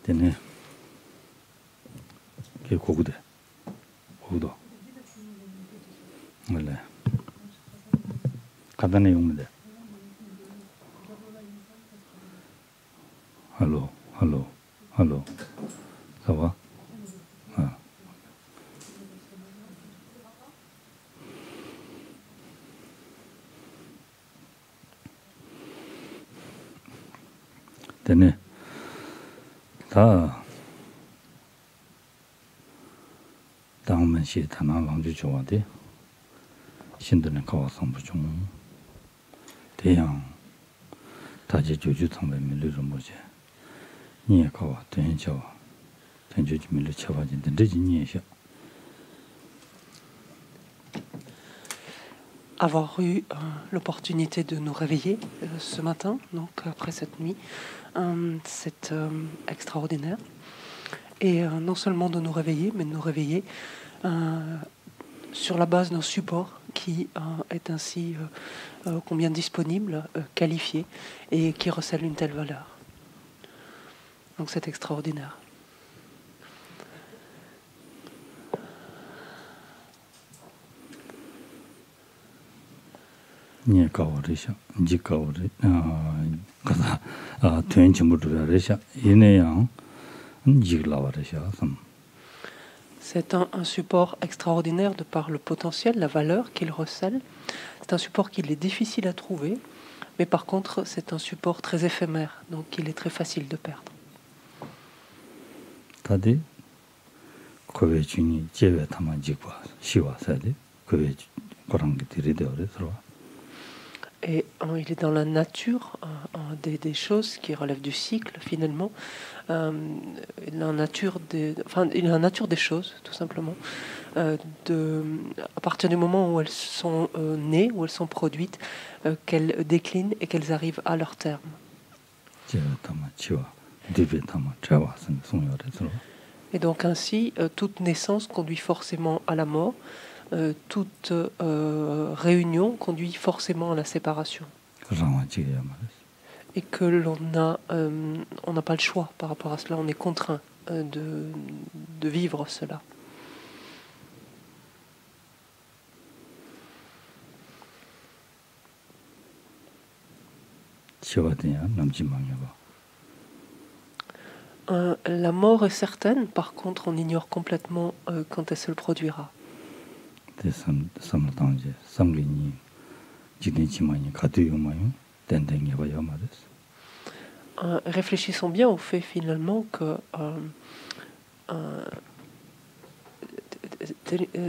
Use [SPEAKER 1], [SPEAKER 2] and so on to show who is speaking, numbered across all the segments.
[SPEAKER 1] 되네. 그 고구대. 고구도. 원래. 간단히 용문데. Allô, allô, allô. Ça va? Ah. 되네. 다 당문시 단한 왕주 좋아돼. 신들은 가와성 부중. 대양 다지 조주 상배 밀리를 뭐지? 니에 가와 된저 된저지 밀리 쳐봐진 된저지 니에셔.
[SPEAKER 2] Avoir eu l'opportunité de nous réveiller ce matin, donc après cette nuit, c'est extraordinaire. Et non seulement de nous réveiller, mais de nous réveiller sur la base d'un support qui est ainsi combien disponible, qualifié, et qui recèle une telle valeur. Donc c'est extraordinaire.
[SPEAKER 1] 니에 가와르셔. 지 가와르. 가다 된치무르르셔. 이내양 지글라와르셔.
[SPEAKER 2] C'est un support extraordinaire de par le potentiel, la valeur qu'il recèle. C'est un support qu'il est difficile à trouver, mais par contre, c'est un support très éphémère, donc il est très facile de perdre.
[SPEAKER 1] 다들 거기 중에 제외 담아 지고 시와서야 돼. 거기 그런 게 들이대요. 그래서
[SPEAKER 2] Et il est dans la nature des choses qui relèvent du cycle, finalement. La nature il est dans la nature des choses, tout simplement. À partir du moment où elles sont nées, où elles sont produites, qu'elles déclinent et qu'elles arrivent à leur terme. Et donc ainsi, toute naissance conduit forcément à la mort. Toute réunion conduit forcément à la séparation. Et que on n'a pas le choix par rapport à cela, on est contraint de vivre cela. La mort est certaine, par contre on ignore complètement quand elle se produira. Réfléchissons bien au fait finalement que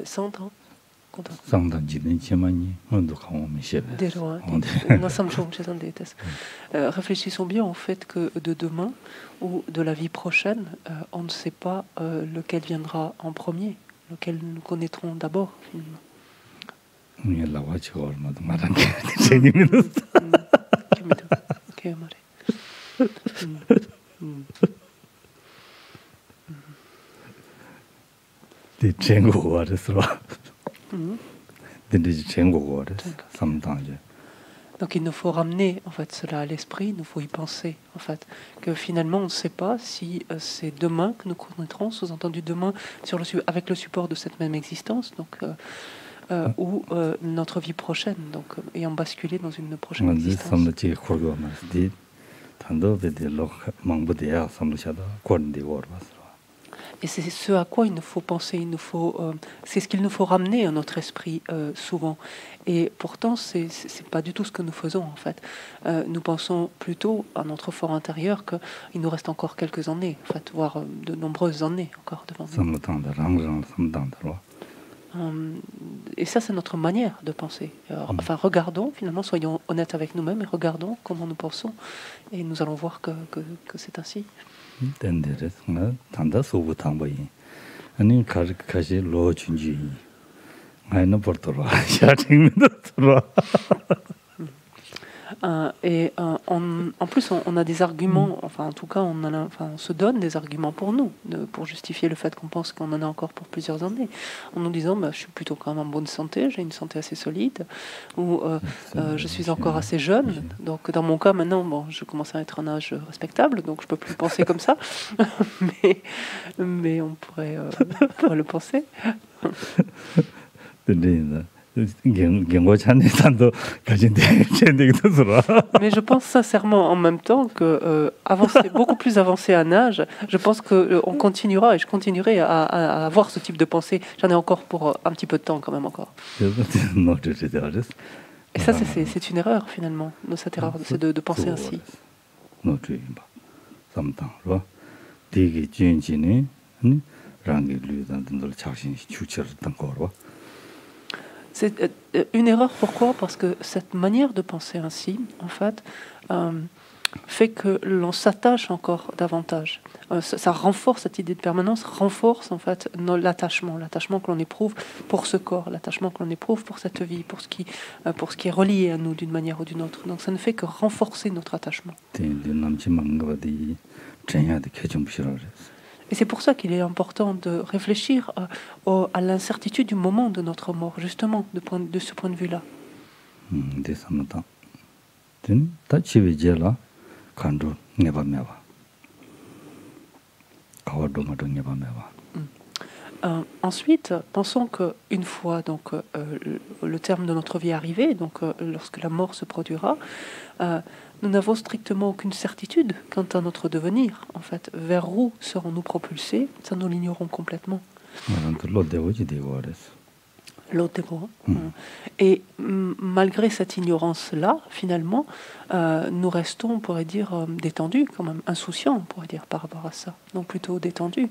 [SPEAKER 2] 100 ans. Réfléchissons bien au fait que de demain ou de la vie prochaine, on ne sait pas lequel viendra en premier, lequel nous connaîtrons d'abord finalement. Donc il nous faut ramener en fait cela à l'esprit, il nous faut y penser en fait que finalement on ne sait pas si c'est demain que nous connaîtrons, sous-entendu demain avec le support de cette même existence, donc ou notre vie prochaine, donc ayant basculé dans une prochaine existence. Et c'est ce à quoi il nous faut penser, c'est ce qu'il nous faut ramener à notre esprit souvent. Et pourtant, c'est pas du tout ce que nous faisons en fait. Nous pensons plutôt à notre fort intérieur qu'il nous reste encore quelques années, en fait, voire de nombreuses années encore devant nous. Et ça, c'est notre manière de penser. Alors, enfin, regardons, finalement, soyons honnêtes avec nous-mêmes et regardons comment nous pensons. Et nous allons voir que c'est ainsi. Et en plus, on a des arguments, enfin en tout cas, on se donne des arguments pour nous, pour justifier le fait qu'on pense qu'on en a encore pour plusieurs années, en nous disant je suis plutôt quand même en bonne santé, j'ai une santé assez solide, ou je suis encore assez jeune. Donc dans mon cas maintenant, bon, je commence à être un âge respectable, donc je peux plus penser comme ça, mais on pourrait le penser. Mais je pense sincèrement en même temps que beaucoup plus avancé en âge, je pense qu'on continuera et je continuerai à avoir ce type de pensée. J'en ai encore pour un petit peu de temps quand même encore. Et ça, c'est une erreur finalement. Cette erreur, c'est de penser ainsi. C'est une erreur, pourquoi? Parce que cette manière de penser ainsi, en fait, fait que l'on s'attache encore davantage. Ça renforce cette idée de permanence, renforce en fait l'attachement que l'on éprouve pour ce corps, l'attachement que l'on éprouve pour cette vie, pour ce qui est relié à nous d'une manière ou d'une autre. Donc ça ne fait que renforcer notre attachement. Et c'est pour ça qu'il est important de réfléchir à l'incertitude du moment de notre mort, justement, de ce point de vue-là. Ensuite, pensons qu'une fois donc, le terme de notre vie arrivé, donc lorsque la mort se produira, nous n'avons strictement aucune certitude quant à notre devenir. En fait, vers où serons-nous propulsés? Ça, nous l'ignorons complètement. Et malgré cette ignorance-là, finalement, nous restons, on pourrait dire, détendus, quand même, insouciants, on pourrait dire, par rapport à ça. Donc plutôt détendus.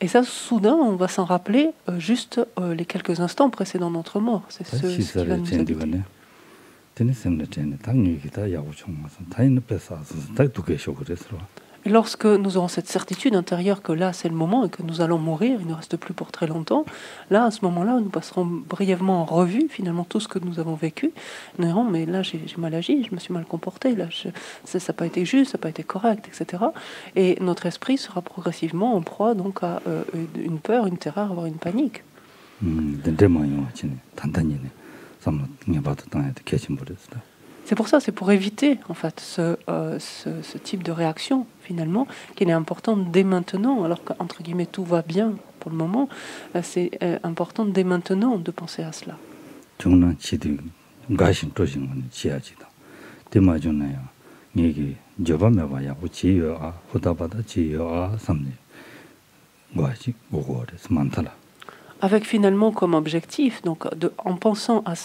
[SPEAKER 2] Et ça, soudain, on va s'en rappeler juste les quelques instants précédant notre mort. C'est ce qui va nous habiter. Et lorsque nous aurons cette certitude intérieure que là, c'est le moment et que nous allons mourir, il ne reste plus pour très longtemps, là, à ce moment-là, nous passerons brièvement en revue, finalement, tout ce que nous avons vécu. Nous dirons, mais là, j'ai mal agi, je me suis mal comporté, là, ça n'a pas été juste, ça n'a pas été correct, etc. Et notre esprit sera progressivement en proie donc, à une peur, une terreur, voire une panique. C'est pour ça, c'est pour éviter en fait ce type de réaction finalement qu'il est important dès maintenant, alors qu'entre guillemets tout va bien pour le moment, c'est important dès maintenant de penser à cela. Avec finalement comme objectif, donc en pensant à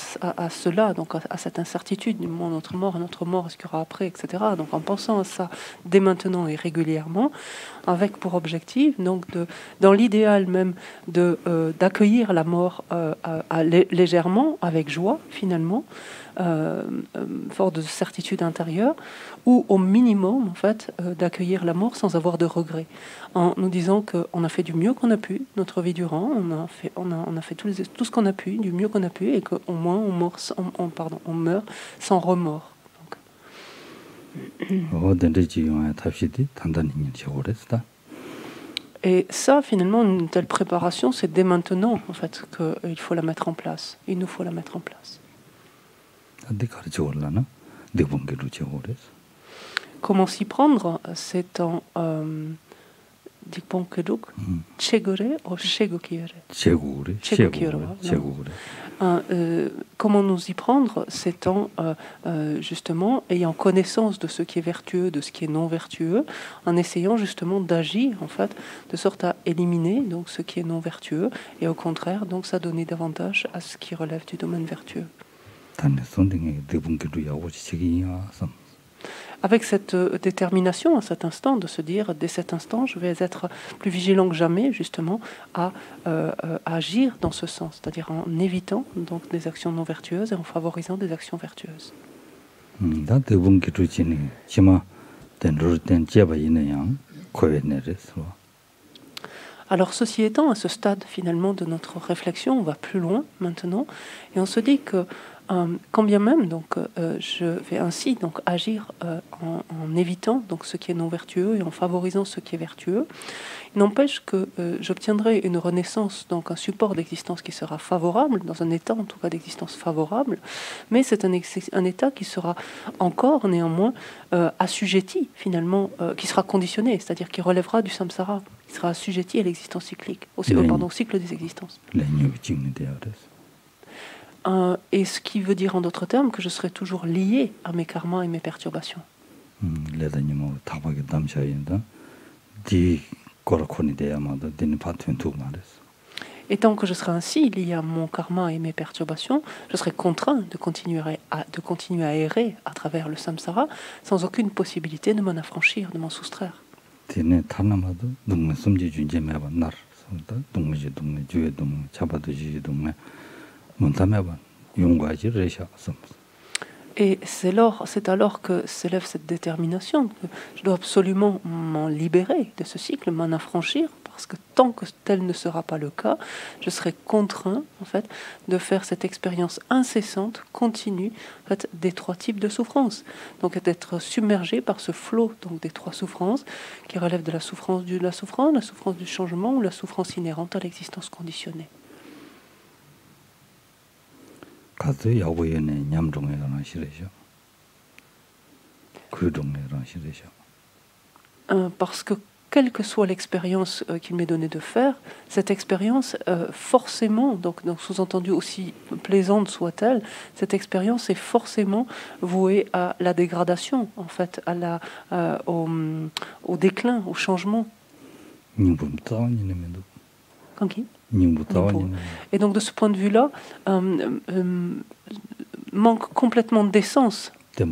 [SPEAKER 2] cela, donc à cette incertitude du moment notre mort, est-ce qu'il y aura après, etc. Donc en pensant à ça dès maintenant et régulièrement, avec pour objectif, donc dans l'idéal même d'accueillir la mort légèrement, avec joie finalement, fort de certitude intérieure, ou au minimum en fait d'accueillir la mort sans avoir de regrets, en nous disant qu'on a fait du mieux qu'on a pu notre vie durant, on a fait tout ce qu'on a pu, du mieux qu'on a pu, et qu'au moins on meurt sans remords. Et ça, finalement, une telle préparation, c'est dès maintenant en fait qu'il faut la mettre en place. Il nous faut la mettre en place. Comment s'y prendre? C'est en comment nous y prendre? C'est en justement ayant connaissance de ce qui est vertueux, de ce qui est non vertueux, en essayant justement d'agir en fait de sorte à éliminer donc ce qui est non vertueux et au contraire donc s'adonner davantage à ce qui relève du domaine vertueux. Avec cette détermination à cet instant, de se dire, dès cet instant, je vais être plus vigilant que jamais, justement, à agir dans ce sens, c'est-à-dire en évitant donc des actions non vertueuses et en favorisant des actions vertueuses. Alors, ceci étant, à ce stade, finalement, de notre réflexion, on va plus loin maintenant, et on se dit que Quand bien même donc je vais ainsi donc agir en évitant donc ce qui est non vertueux et en favorisant ce qui est vertueux, il n'empêche que j'obtiendrai une renaissance, donc un support d'existence qui sera favorable, dans un état en tout cas d'existence favorable, mais c'est un état qui sera encore néanmoins assujetti finalement, qui sera conditionné, c'est-à-dire qui relèvera du samsara, qui sera assujetti à l'existence cyclique, au cycle des existences. Et ce qui veut dire en d'autres termes que je serai toujours lié à mes karmas et mes perturbations. Et tant que je serai ainsi lié à mon karma et mes perturbations, je serai contraint de continuer à errer à travers le samsara sans aucune possibilité de m'en affranchir, de m'en soustraire. Et c'est alors que s'élève cette détermination que je dois absolument m'en libérer de ce cycle, m'en affranchir, parce que tant que tel ne sera pas le cas, je serai contraint en fait de faire cette expérience incessante, continue, en fait, des trois types de souffrances. Donc d'être submergé par ce flot donc des trois souffrances qui relèvent de la souffrance la souffrance du changement ou la souffrance inhérente à l'existence conditionnée. Parce que quelle que soit l'expérience qu'il m'est donné de faire, cette expérience forcément, donc sous-entendu aussi plaisante soit-elle, cette expérience est forcément vouée à la dégradation, en fait, au déclin, au changement. Et donc de ce point de vue-là, manque complètement d'essence, ne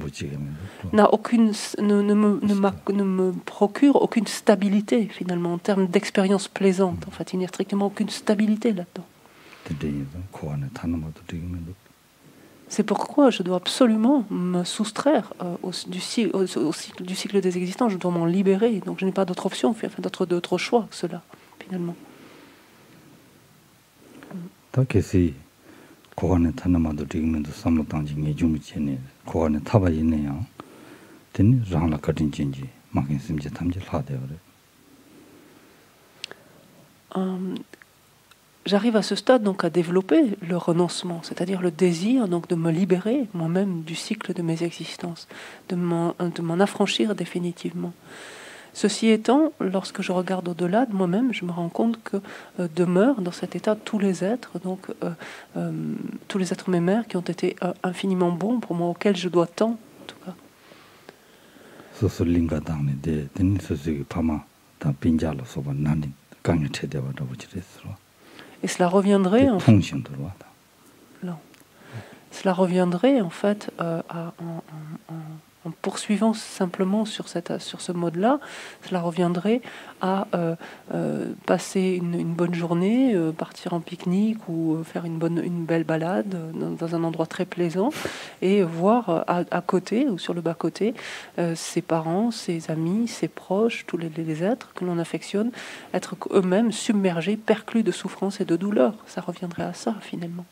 [SPEAKER 2] me procure aucune stabilité finalement en termes d'expérience plaisante. En fait, il n'y a strictement aucune stabilité là-dedans. C'est pourquoi je dois absolument me soustraire du cycle des existences. Je dois m'en libérer. Donc je n'ai pas d'autre option, d'autre choix que cela finalement. J'arrive à ce stade donc à développer le renoncement, c'est-à-dire le désir donc de me libérer moi-même du cycle de mes existences, de m'en affranchir définitivement. Ceci étant, lorsque je regarde au-delà de moi-même, je me rends compte que demeurent dans cet état tous les êtres, donc tous les êtres mémères qui ont été infiniment bons pour moi, auxquels je dois tant, en tout cas. Et cela reviendrait en fait en poursuivant simplement sur ce mode-là, cela reviendrait à passer une bonne journée, partir en pique-nique ou faire une belle balade dans un endroit très plaisant et voir à côté ou sur le bas-côté ses parents, ses amis, ses proches, tous les êtres que l'on affectionne, être eux-mêmes submergés, perclus de souffrance et de douleur. Ça reviendrait à ça finalement.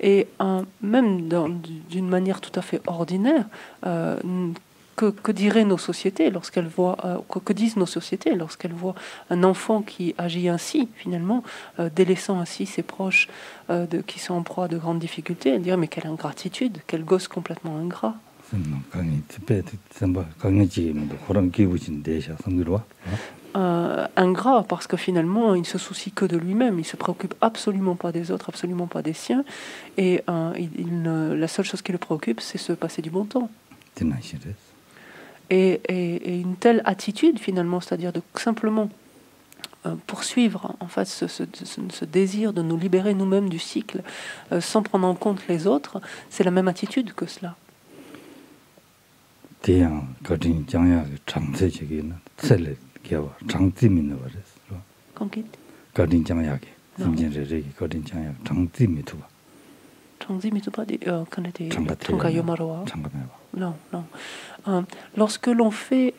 [SPEAKER 2] Et même d'une manière tout à fait ordinaire, que diraient nos sociétés lorsqu'elles voient, que disent nos sociétés lorsqu'elles voient un enfant qui agit ainsi, finalement, délaissant ainsi ses proches qui sont en proie à de grandes difficultés, elles diraient mais quelle ingratitude, quel gosse complètement ingrat. Ingrat parce que finalement il ne se soucie que de lui-même, il ne se préoccupe absolument pas des autres, absolument pas des siens, et la seule chose qui le préoccupe c'est se passer du bon temps. Et une telle attitude finalement, c'est-à-dire de simplement poursuivre en fait ce désir de nous libérer nous-mêmes du cycle sans prendre en compte les autres, c'est la même attitude que cela. Non. Lorsque l'on fait,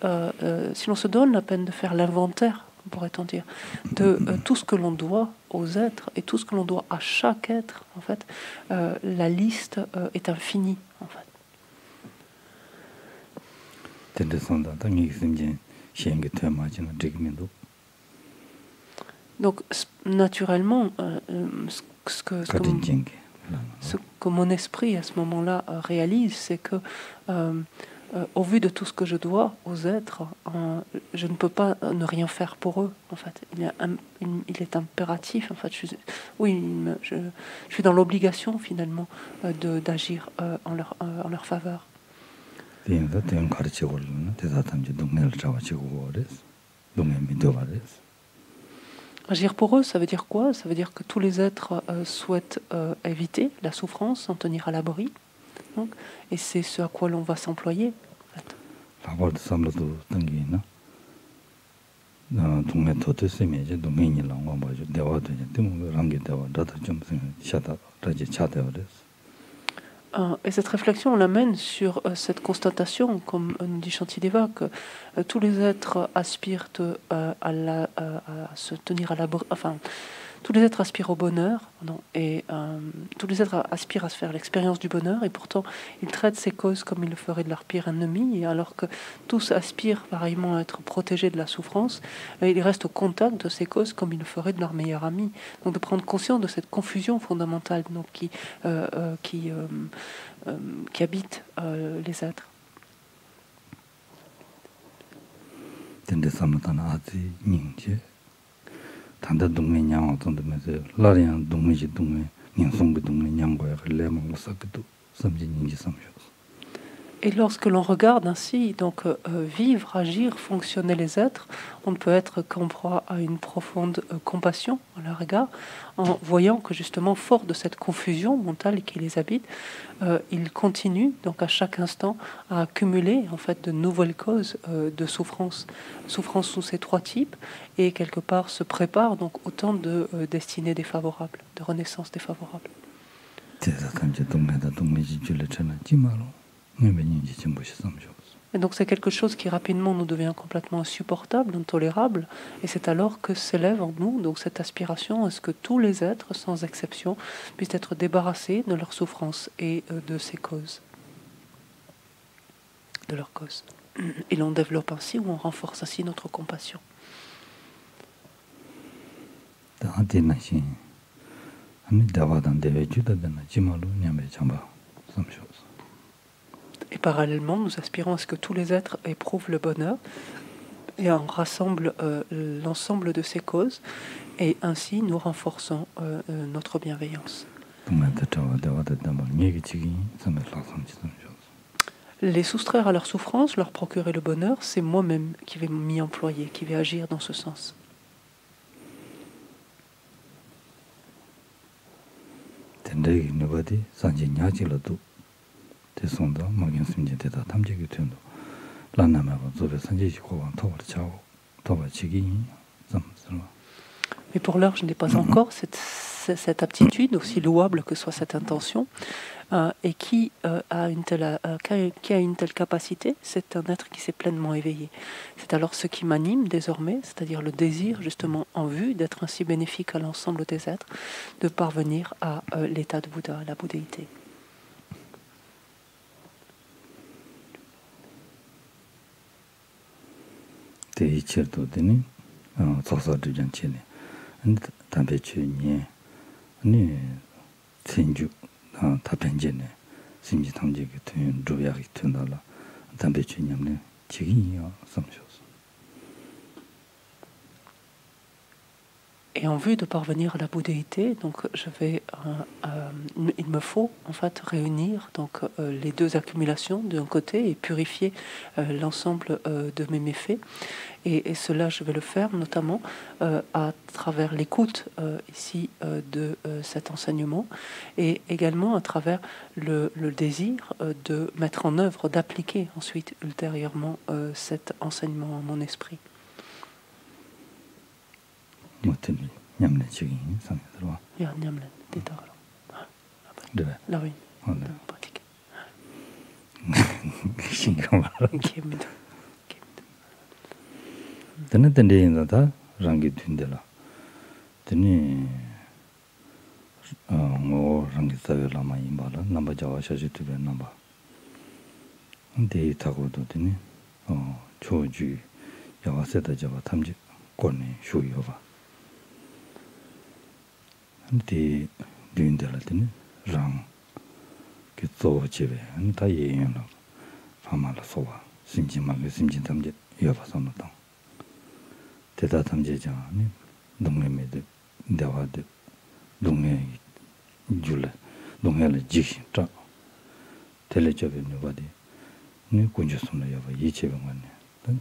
[SPEAKER 2] si l'on se donne la peine de faire l'inventaire, pourrait-on dire, de tout ce que l'on doit aux êtres et tout ce que l'on doit à chaque être, en fait, la liste est infinie, en fait. Donc, naturellement, ce que mon esprit à ce moment-là réalise, c'est que au vu de tout ce que je dois aux êtres, je ne peux pas ne rien faire pour eux. En fait, il est impératif. En fait, je suis dans l'obligation finalement d'agir en leur faveur. Agir pour eux, ça veut dire quoi? Ça veut dire que tous les êtres souhaitent éviter la souffrance, s'en tenir à l'abri. Et c'est ce à quoi l'on va s'employer. Et cette réflexion, on l'amène sur cette constatation, comme nous dit Shantideva, que tous les êtres aspirent à se tenir à l'abri, enfin, tous les êtres aspirent au bonheur, et tous les êtres aspirent à se faire l'expérience du bonheur, et pourtant ils traitent ces causes comme ils le feraient de leur pire ennemi, et alors que tous aspirent pareillement à être protégés de la souffrance, ils restent au contact de ces causes comme ils le feraient de leur meilleur ami. Donc de prendre conscience de cette confusion fondamentale donc, qui habite les êtres. Et lorsque l'on regarde ainsi, donc vivre, agir, fonctionner les êtres, on ne peut être qu'en proie à une profonde compassion à leur égard, en voyant que justement, fort de cette confusion mentale qui les habite, ils continuent donc à chaque instant à accumuler en fait de nouvelles causes de souffrance sous ces trois types, et quelque part se préparent donc autant de destinées défavorables, de renaissances défavorables. Et donc c'est quelque chose qui rapidement nous devient complètement insupportable, intolérable, et c'est alors que s'élève en nous donc cette aspiration à ce que tous les êtres, sans exception, puissent être débarrassés de leur souffrance et de ses causes, de leurs causes. Et l'on développe ainsi ou on renforce ainsi notre compassion. Et parallèlement, nous aspirons à ce que tous les êtres éprouvent le bonheur et en rassemblent l'ensemble de ces causes, et ainsi nous renforçons notre bienveillance. Les soustraire à leur souffrance, leur procurer le bonheur, c'est moi-même qui vais m'y employer, qui vais agir dans ce sens. Mais pour l'heure, je n'ai pas encore cette aptitude, aussi louable que soit cette intention, et qui a une telle capacité, c'est un être qui s'est pleinement éveillé. C'est alors ce qui m'anime désormais, c'est-à-dire le désir justement en vue d'être ainsi bénéfique à l'ensemble des êtres, de parvenir à l'état de Bouddha, à la bouddhéité. Et en vue de parvenir à la bouddhéité, donc il me faut en fait réunir donc les deux accumulations d'un côté et purifier l'ensemble de mes méfaits. Et cela, je vais le faire notamment à travers l'écoute ici de cet enseignement, et également à travers le désir de mettre en œuvre, d'appliquer ensuite ultérieurement cet enseignement à mon esprit.
[SPEAKER 1] Tene tende yin da rangi tundela Tene ngo rangi sawe lama imba la namba jawa shashi tube namba. Dei tago do tene choju yawa seta jawa tamji kone shu yoba. Dei duyindela tene rang ki tsoho chebe. Ta ye yon la fama la sowa. Simchi magi simchi tamji yoba sono tang. Teta tamji jawa dunghe me de dewa de dunghe jule dunghe la jikshi tra tele chobe nyoba de ni kunju sumla yoba yi chebe ngane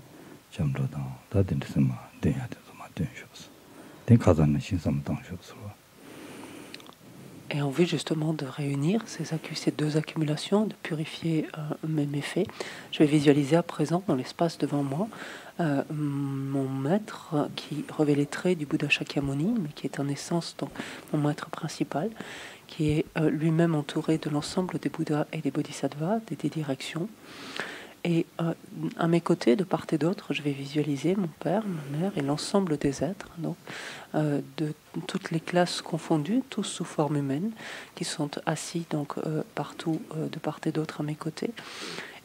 [SPEAKER 1] jamro tang ta dinti sima dunya de suma dun shos den kazan na shinsam tang shos.
[SPEAKER 2] Et en vue justement de réunir ces deux accumulations, de purifier mes méfaits, je vais visualiser à présent dans l'espace devant moi mon maître qui revêt les traits du Bouddha Shakyamuni, mais qui est en essence donc mon maître principal, qui est lui-même entouré de l'ensemble des Bouddhas et des Bodhisattvas, des 10 directions. Et à mes côtés, de part et d'autre, je vais visualiser mon père, ma mère et l'ensemble des êtres, donc de toutes les classes confondues, tous sous forme humaine, qui sont assis donc partout, de part et d'autre à mes côtés.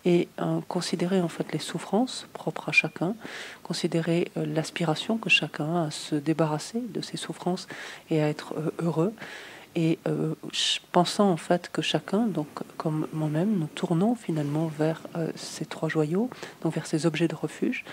[SPEAKER 2] Et considérer en fait les souffrances propres à chacun, considérer l'aspiration que chacun a à se débarrasser de ses souffrances et à être heureux. Et pensant en fait que chacun, donc comme moi-même, nous tournons finalement vers ces 3 joyaux, donc vers ces objets de refuge,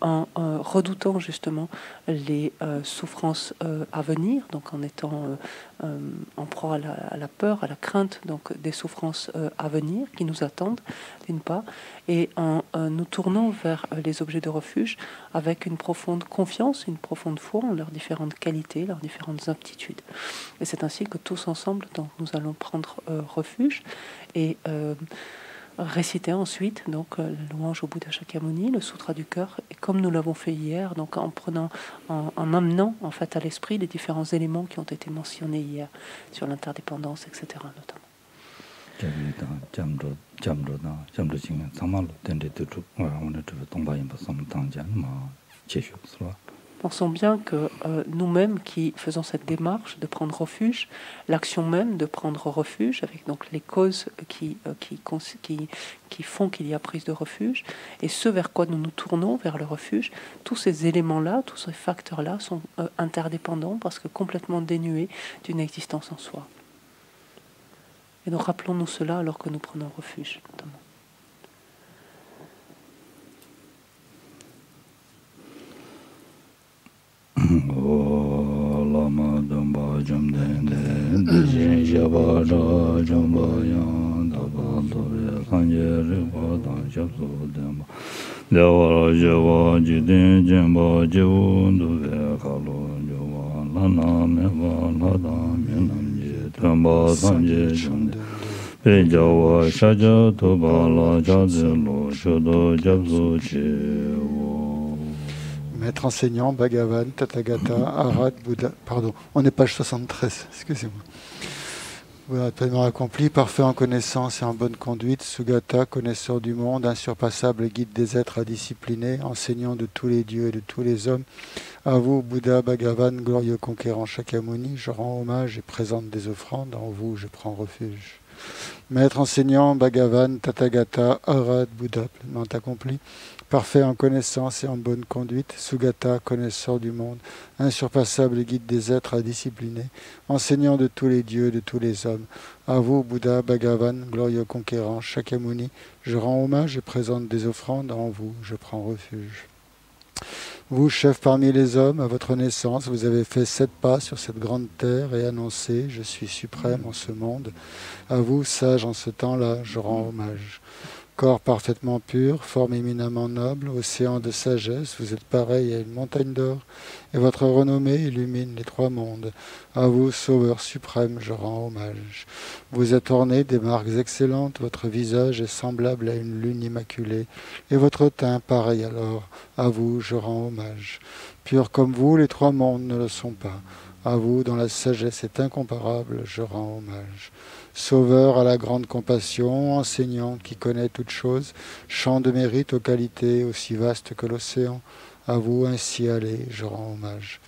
[SPEAKER 2] en redoutant justement les souffrances à venir, donc en étant en proie à la peur, à la crainte donc des souffrances à venir qui nous attendent d'une part, et en nous tournant vers les objets de refuge avec une profonde confiance, une profonde foi en leurs différentes qualités, leurs différentes aptitudes. Et c'est ainsi que tous ensemble, donc, nous allons prendre refuge et réciter ensuite donc la louange au Bouddha Shakyamuni, le Sutra du cœur, et comme nous l'avons fait hier, donc en amenant en fait à l'esprit les différents éléments qui ont été mentionnés hier sur l'interdépendance, etc. notamment. Pensons bien que nous-mêmes qui faisons cette démarche de prendre refuge, l'action même de prendre refuge, avec donc les causes qui font qu'il y a prise de refuge, et ce vers quoi nous nous tournons, vers le refuge, tous ces éléments-là, tous ces facteurs-là sont interdépendants parce que complètement dénués d'une existence en soi. Et donc rappelons-nous cela alors que nous prenons refuge, notamment.
[SPEAKER 1] Lama Damba Jamden, Dijin Jaba Jamba Yan, Daba Dore, Sanje Riba Dan Shabso Demba, Dewa Java Jidin Jamba Jivu, Duve Kalo Java, Lana Meva Lada Minam Jitamba Sanje Jamden, Pejawa Shaja Tobala Jazelo, Shodo Jabso Chevo.
[SPEAKER 3] Maître enseignant, Bhagavan, Tathagata, Arhat, Bouddha. Pardon, on est page 73, excusez-moi. Voilà, pleinement accompli, parfait en connaissance et en bonne conduite, Sugata, connaisseur du monde, insurpassable guide des êtres à discipliner, enseignant de tous les dieux et de tous les hommes. À vous, Bouddha, Bhagavan, glorieux conquérant Shakyamuni, je rends hommage et présente des offrandes. En vous, je prends refuge. Maître enseignant, Bhagavan, Tathagata, Arhat, Bouddha, pleinement accompli. Parfait en connaissance et en bonne conduite, Sugata, connaisseur du monde, insurpassable guide des êtres à discipliner, enseignant de tous les dieux et de tous les hommes. À vous, Bouddha, Bhagavan, glorieux conquérant, Shakyamuni, je rends hommage et présente des offrandes. En vous, je prends refuge. Vous, chef parmi les hommes, à votre naissance, vous avez fait 7 pas sur cette grande terre et annoncé « Je suis suprême en ce monde ». À vous, sage en ce temps-là, je rends hommage. Corps parfaitement pur, forme éminemment noble, océan de sagesse, vous êtes pareil à une montagne d'or, et votre renommée illumine les 3 mondes. À vous, Sauveur suprême, je rends hommage. Vous êtes orné des marques excellentes, votre visage est semblable à une lune immaculée, et votre teint pareil à l'or. À vous, je rends hommage. Pur comme vous, les 3 mondes ne le sont pas. À vous, dont la sagesse est incomparable, je rends hommage. Sauveur à la grande compassion, enseignant qui connaît toutes choses, champ de mérite aux qualités aussi vastes que l'océan. À vous ainsi allez, je rends hommage.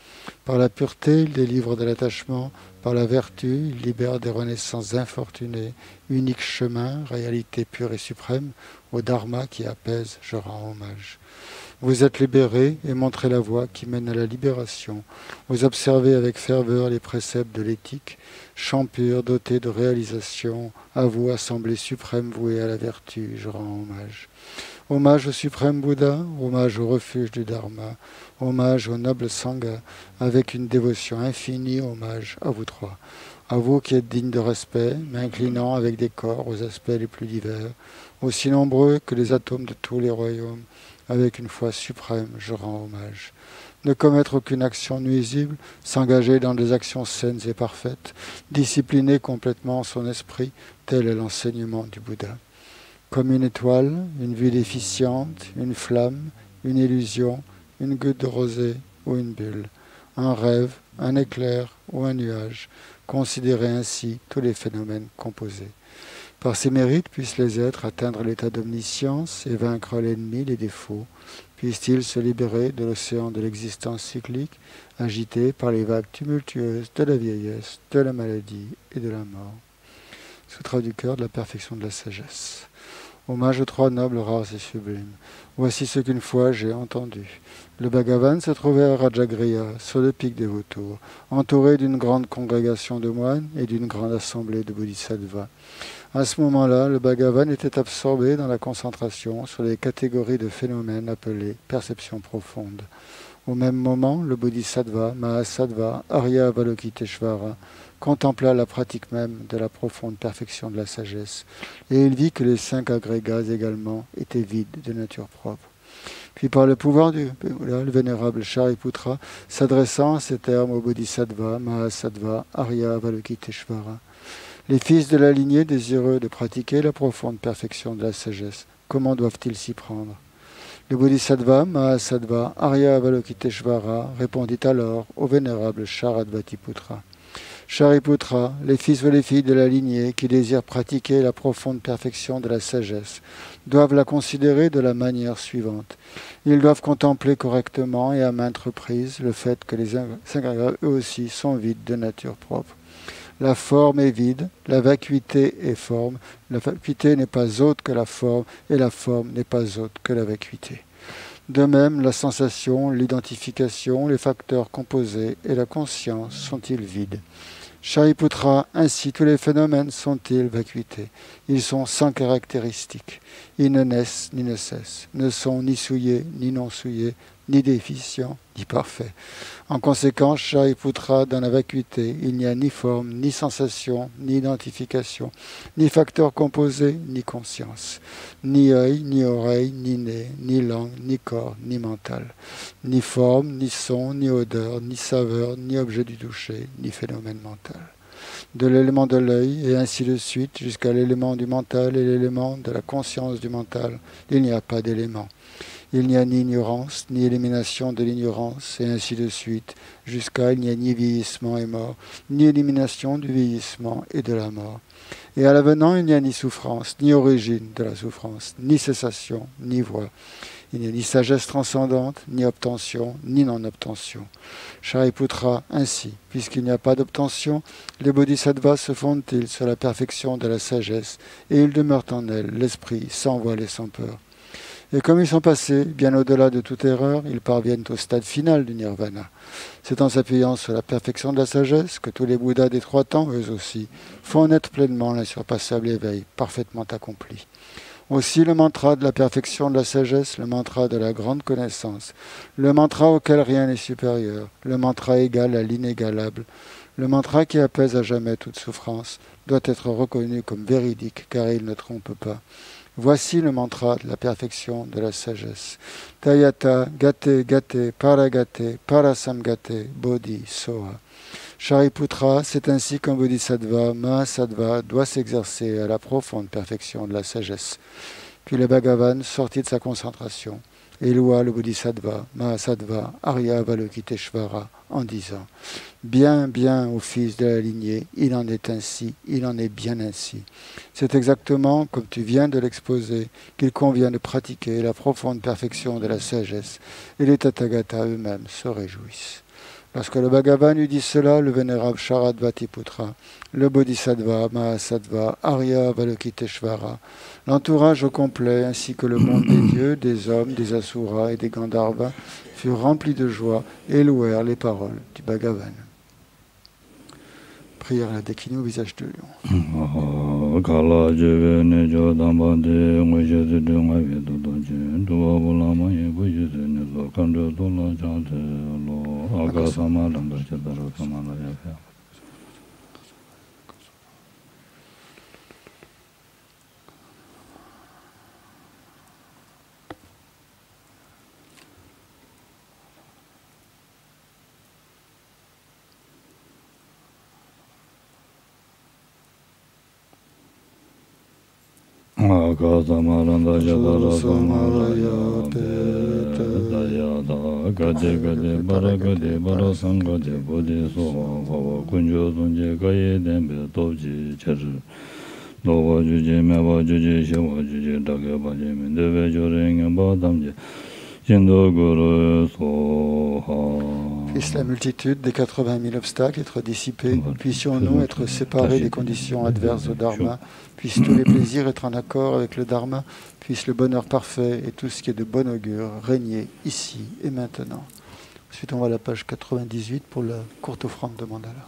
[SPEAKER 3] Par la pureté, il délivre de l'attachement. Par la vertu, il libère des renaissances infortunées. Unique chemin, réalité pure et suprême, au Dharma qui apaise, je rends hommage. Vous êtes libérés et montrez la voie qui mène à la libération. Vous observez avec ferveur les préceptes de l'éthique, champ pur doté de réalisation. À vous, assemblée suprême vouée à la vertu, je rends hommage. Hommage au suprême Bouddha, hommage au refuge du Dharma, hommage au noble Sangha, avec une dévotion infinie, hommage à vous trois. À vous qui êtes dignes de respect, m'inclinant avec des corps aux aspects les plus divers, aussi nombreux que les atomes de tous les royaumes, avec une foi suprême, je rends hommage. Ne commettre aucune action nuisible, s'engager dans des actions saines et parfaites, discipliner complètement son esprit, tel est l'enseignement du Bouddha. Comme une étoile, une vue déficiente, une flamme, une illusion, une goutte de rosée ou une bulle, un rêve, un éclair ou un nuage, considérez ainsi tous les phénomènes composés. Par ces mérites puissent les êtres atteindre l'état d'omniscience et vaincre l'ennemi, les défauts. Puissent-ils se libérer de l'océan de l'existence cyclique, agité par les vagues tumultueuses de la vieillesse, de la maladie et de la mort. Sutra du cœur de la perfection de la sagesse. Hommage aux trois nobles, rares et sublimes. Voici ce qu'une fois j'ai entendu. Le Bhagavan se trouvait à Rajagriha, sur le pic des vautours, entouré d'une grande congrégation de moines et d'une grande assemblée de bodhisattvas. À ce moment-là, le Bhagavan était absorbé dans la concentration sur les catégories de phénomènes appelés perceptions profondes. Au même moment, le bodhisattva, Mahasattva, Arya Avalokiteshvara, contempla la pratique même de la profonde perfection de la sagesse, et il vit que les 5 agrégats également étaient vides de nature propre. Puis par le pouvoir du le vénérable Shariputra, s'adressant à ces termes au bodhisattva, Mahasattva, Arya Avalokiteshvara, les fils de la lignée désireux de pratiquer la profonde perfection de la sagesse, comment doivent-ils s'y prendre? Le bodhisattva, Mahasattva, Arya Avalokiteshvara répondit alors au vénérable Sharadvatiputra. Shariputra, les fils ou les filles de la lignée qui désirent pratiquer la profonde perfection de la sagesse doivent la considérer de la manière suivante. Ils doivent contempler correctement et à maintes reprises le fait que les 5 agrégats eux aussi sont vides de nature propre. La forme est vide, la vacuité est forme, la vacuité n'est pas autre que la forme et la forme n'est pas autre que la vacuité. De même, la sensation, l'identification, les facteurs composés et la conscience sont-ils vides? Shariputra, ainsi tous les phénomènes sont-ils vacuités? Ils sont sans caractéristiques. Ils ne naissent ni ne cessent, ne sont ni souillés ni non souillés, ni déficients ni parfaits. En conséquence, Shariputra, dans la vacuité, il n'y a ni forme, ni sensation, ni identification, ni facteur composé, ni conscience, ni œil, ni oreille, ni nez, ni langue, ni corps, ni mental, ni forme, ni son, ni odeur, ni saveur, ni objet du toucher, ni phénomène mental. De l'élément de l'œil, et ainsi de suite, jusqu'à l'élément du mental et l'élément de la conscience du mental, il n'y a pas d'élément. Il n'y a ni ignorance, ni élimination de l'ignorance, et ainsi de suite, jusqu'à il n'y a ni vieillissement et mort, ni élimination du vieillissement et de la mort. Et à l'avenant, il n'y a ni souffrance, ni origine de la souffrance, ni cessation, ni voie. Il n'y a ni sagesse transcendante, ni obtention, ni non-obtention. Shariputra, ainsi, puisqu'il n'y a pas d'obtention, les bodhisattvas se fondent-ils sur la perfection de la sagesse, et ils demeurent en elle, l'esprit, sans voile et sans peur. Et comme ils sont passés bien au-delà de toute erreur, ils parviennent au stade final du nirvana. C'est en s'appuyant sur la perfection de la sagesse que tous les Bouddhas des 3 temps, eux aussi, font naître pleinement l'insurpassable éveil, parfaitement accompli. Aussi le mantra de la perfection de la sagesse, le mantra de la grande connaissance, le mantra auquel rien n'est supérieur, le mantra égal à l'inégalable, le mantra qui apaise à jamais toute souffrance, doit être reconnu comme véridique car il ne trompe pas. Voici le mantra de la perfection de la sagesse. Tayata gate gate paragate parasamgate bodhi soha. Shariputra, c'est ainsi qu'un bodhisattva, Mahasattva, doit s'exercer à la profonde perfection de la sagesse. Puis le Bhagavan sortit de sa concentration, Éloi le Bodhisattva, Mahasattva, Arya Avalokiteshvara, en disant « Bien, bien, ô fils de la lignée, il en est ainsi, il en est bien ainsi. C'est exactement comme tu viens de l'exposer qu'il convient de pratiquer la profonde perfection de la sagesse, et les Tathagatas eux-mêmes se réjouissent. » Lorsque le Bhagavan eut dit cela, le vénérable Sharadvatiputra, le Bodhisattva, Mahasattva, Arya Avalokiteshvara, l'entourage au complet, ainsi que le monde des dieux, des hommes, des asuras et des Gandharvas, furent remplis de joie et louèrent les paroles du Bhagavan. Prière à la déclinée au visage de lion.
[SPEAKER 1] Akasamaranda Jabara Samaraya Dayada Gade Gade Baragade Barasangade Bodhi Soha Kunjo Sunje Kaye Dembe Topji Cheru Dowa Juji Mewa Juji Shewa Juji Dake Baje Mendeve Jorenge Badamje Jindo Guru Soha.
[SPEAKER 3] Puisse la multitude des 80 000 obstacles être dissipés, puissions-nous être séparés des conditions adverses au Dharma, puissent tous les plaisirs être en accord avec le Dharma, puisse le bonheur parfait et tout ce qui est de bon augure régner ici et maintenant. Ensuite, on va à la page 98 pour la courte offrande de mandala.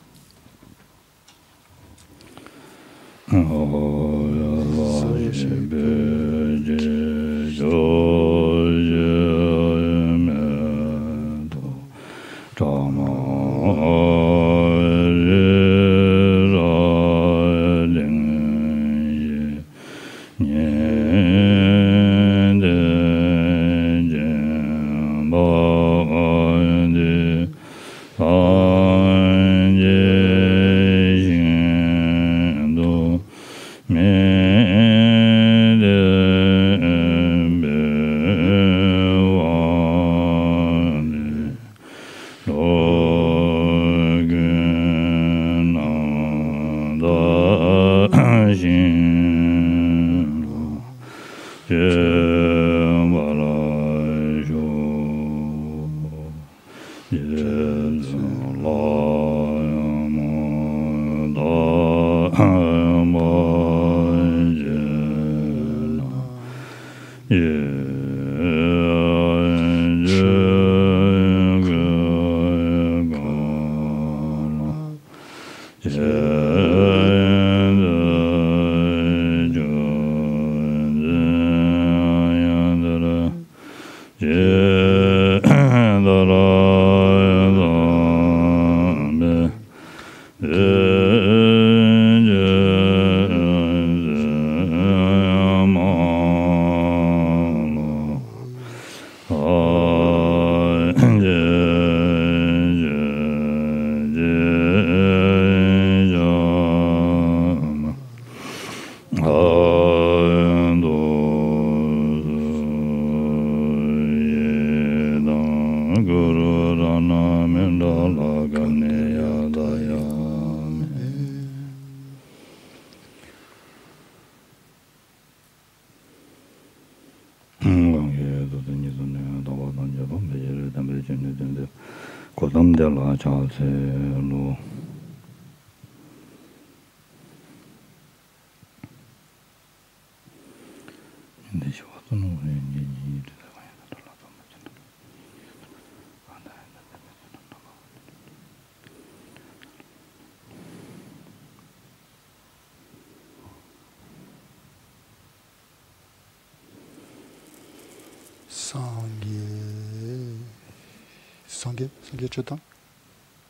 [SPEAKER 3] Sangye Chotan.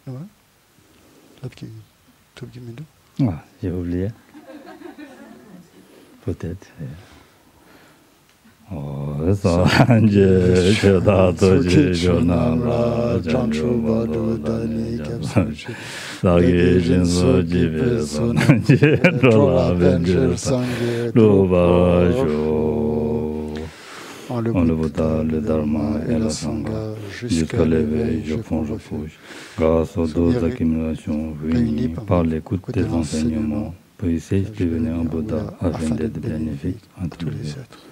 [SPEAKER 3] Ouais.
[SPEAKER 1] Ah, j'ai oublié. Peut-être. Oh, Sangye Chotan, Toji Jonara, Janchu Badu Dani Kapsuchi, Sagi Jinso Jive Sonanje, Rola Vendir Sangye, Luba Jo.
[SPEAKER 3] En le Bouddha, le Dharma et la Sangha, jusqu'à l'éveil, je prends refuge.
[SPEAKER 1] Grâce aux deux accumulations réunies par l'écoute des enseignements, puisse devenir un Bouddha afin d'être bénéfique à tous les êtres.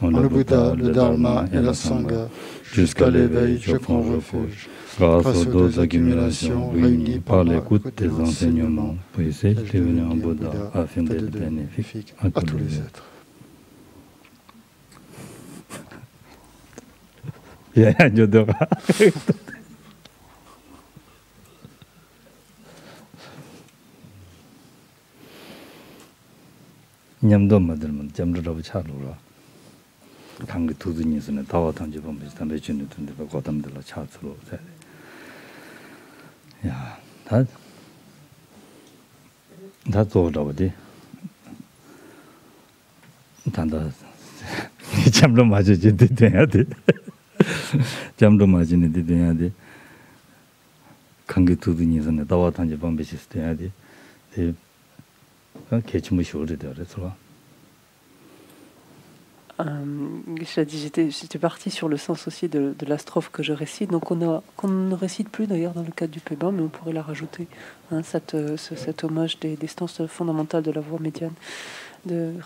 [SPEAKER 3] En le Bouddha, le Dharma et la Sangha, jusqu'à l'éveil, je prends refuge.
[SPEAKER 1] Grâce aux deux accumulations réunies par l'écoute des enseignements, puisse devenir un Bouddha afin d'être bénéfique à tous les êtres. 야야녀더라. 냠도 만들면 잠들라고 차로라. 당그 두드니서는 다와 당지 보면 담배 주는 데 고담들라 차스로. 야, 다做着的. 단다. 잠도 맞으지 돼야 돼. 잠도 맞으니 돼야 돼. 관계 두드니서는 다와 당지 보면 돼야 돼. 개침이 쉬어야 돼. 그래서
[SPEAKER 2] j'étais parti sur le sens aussi de la strophe que je récite, donc qu'on ne récite plus d'ailleurs dans le cadre du Paiement, mais on pourrait la rajouter, hein, cet hommage des stances fondamentales de la voie médiane,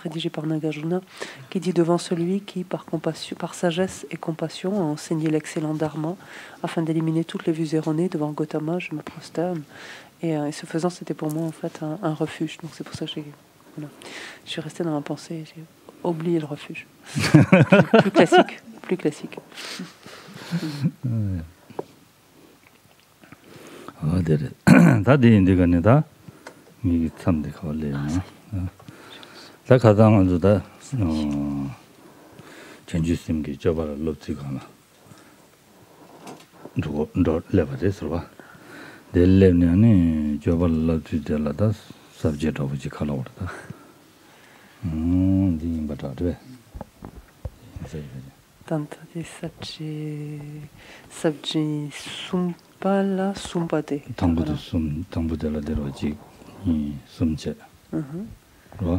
[SPEAKER 2] rédigé par Nagarjuna, qui dit devant celui qui, par sagesse et compassion, a enseigné l'excellent Dharma, afin d'éliminer toutes les vues erronées, devant Gautama, je me prosterne. Et ce faisant, c'était pour moi en fait un refuge. Donc c'est pour ça que je suis restée dans ma pensée, j'ai oublié le refuge. plus classique.
[SPEAKER 1] 다 가당은 다 전주심기 저발 롭지가나 누구 너 레버레스 봐 델레냐니 저발 롭지들라다 서브젝트 오브지 칼로르다 디임바다 돼
[SPEAKER 2] Tanta di sabji sumpala sumpate
[SPEAKER 1] 당부도 당부들라 데로지 숨제 뭐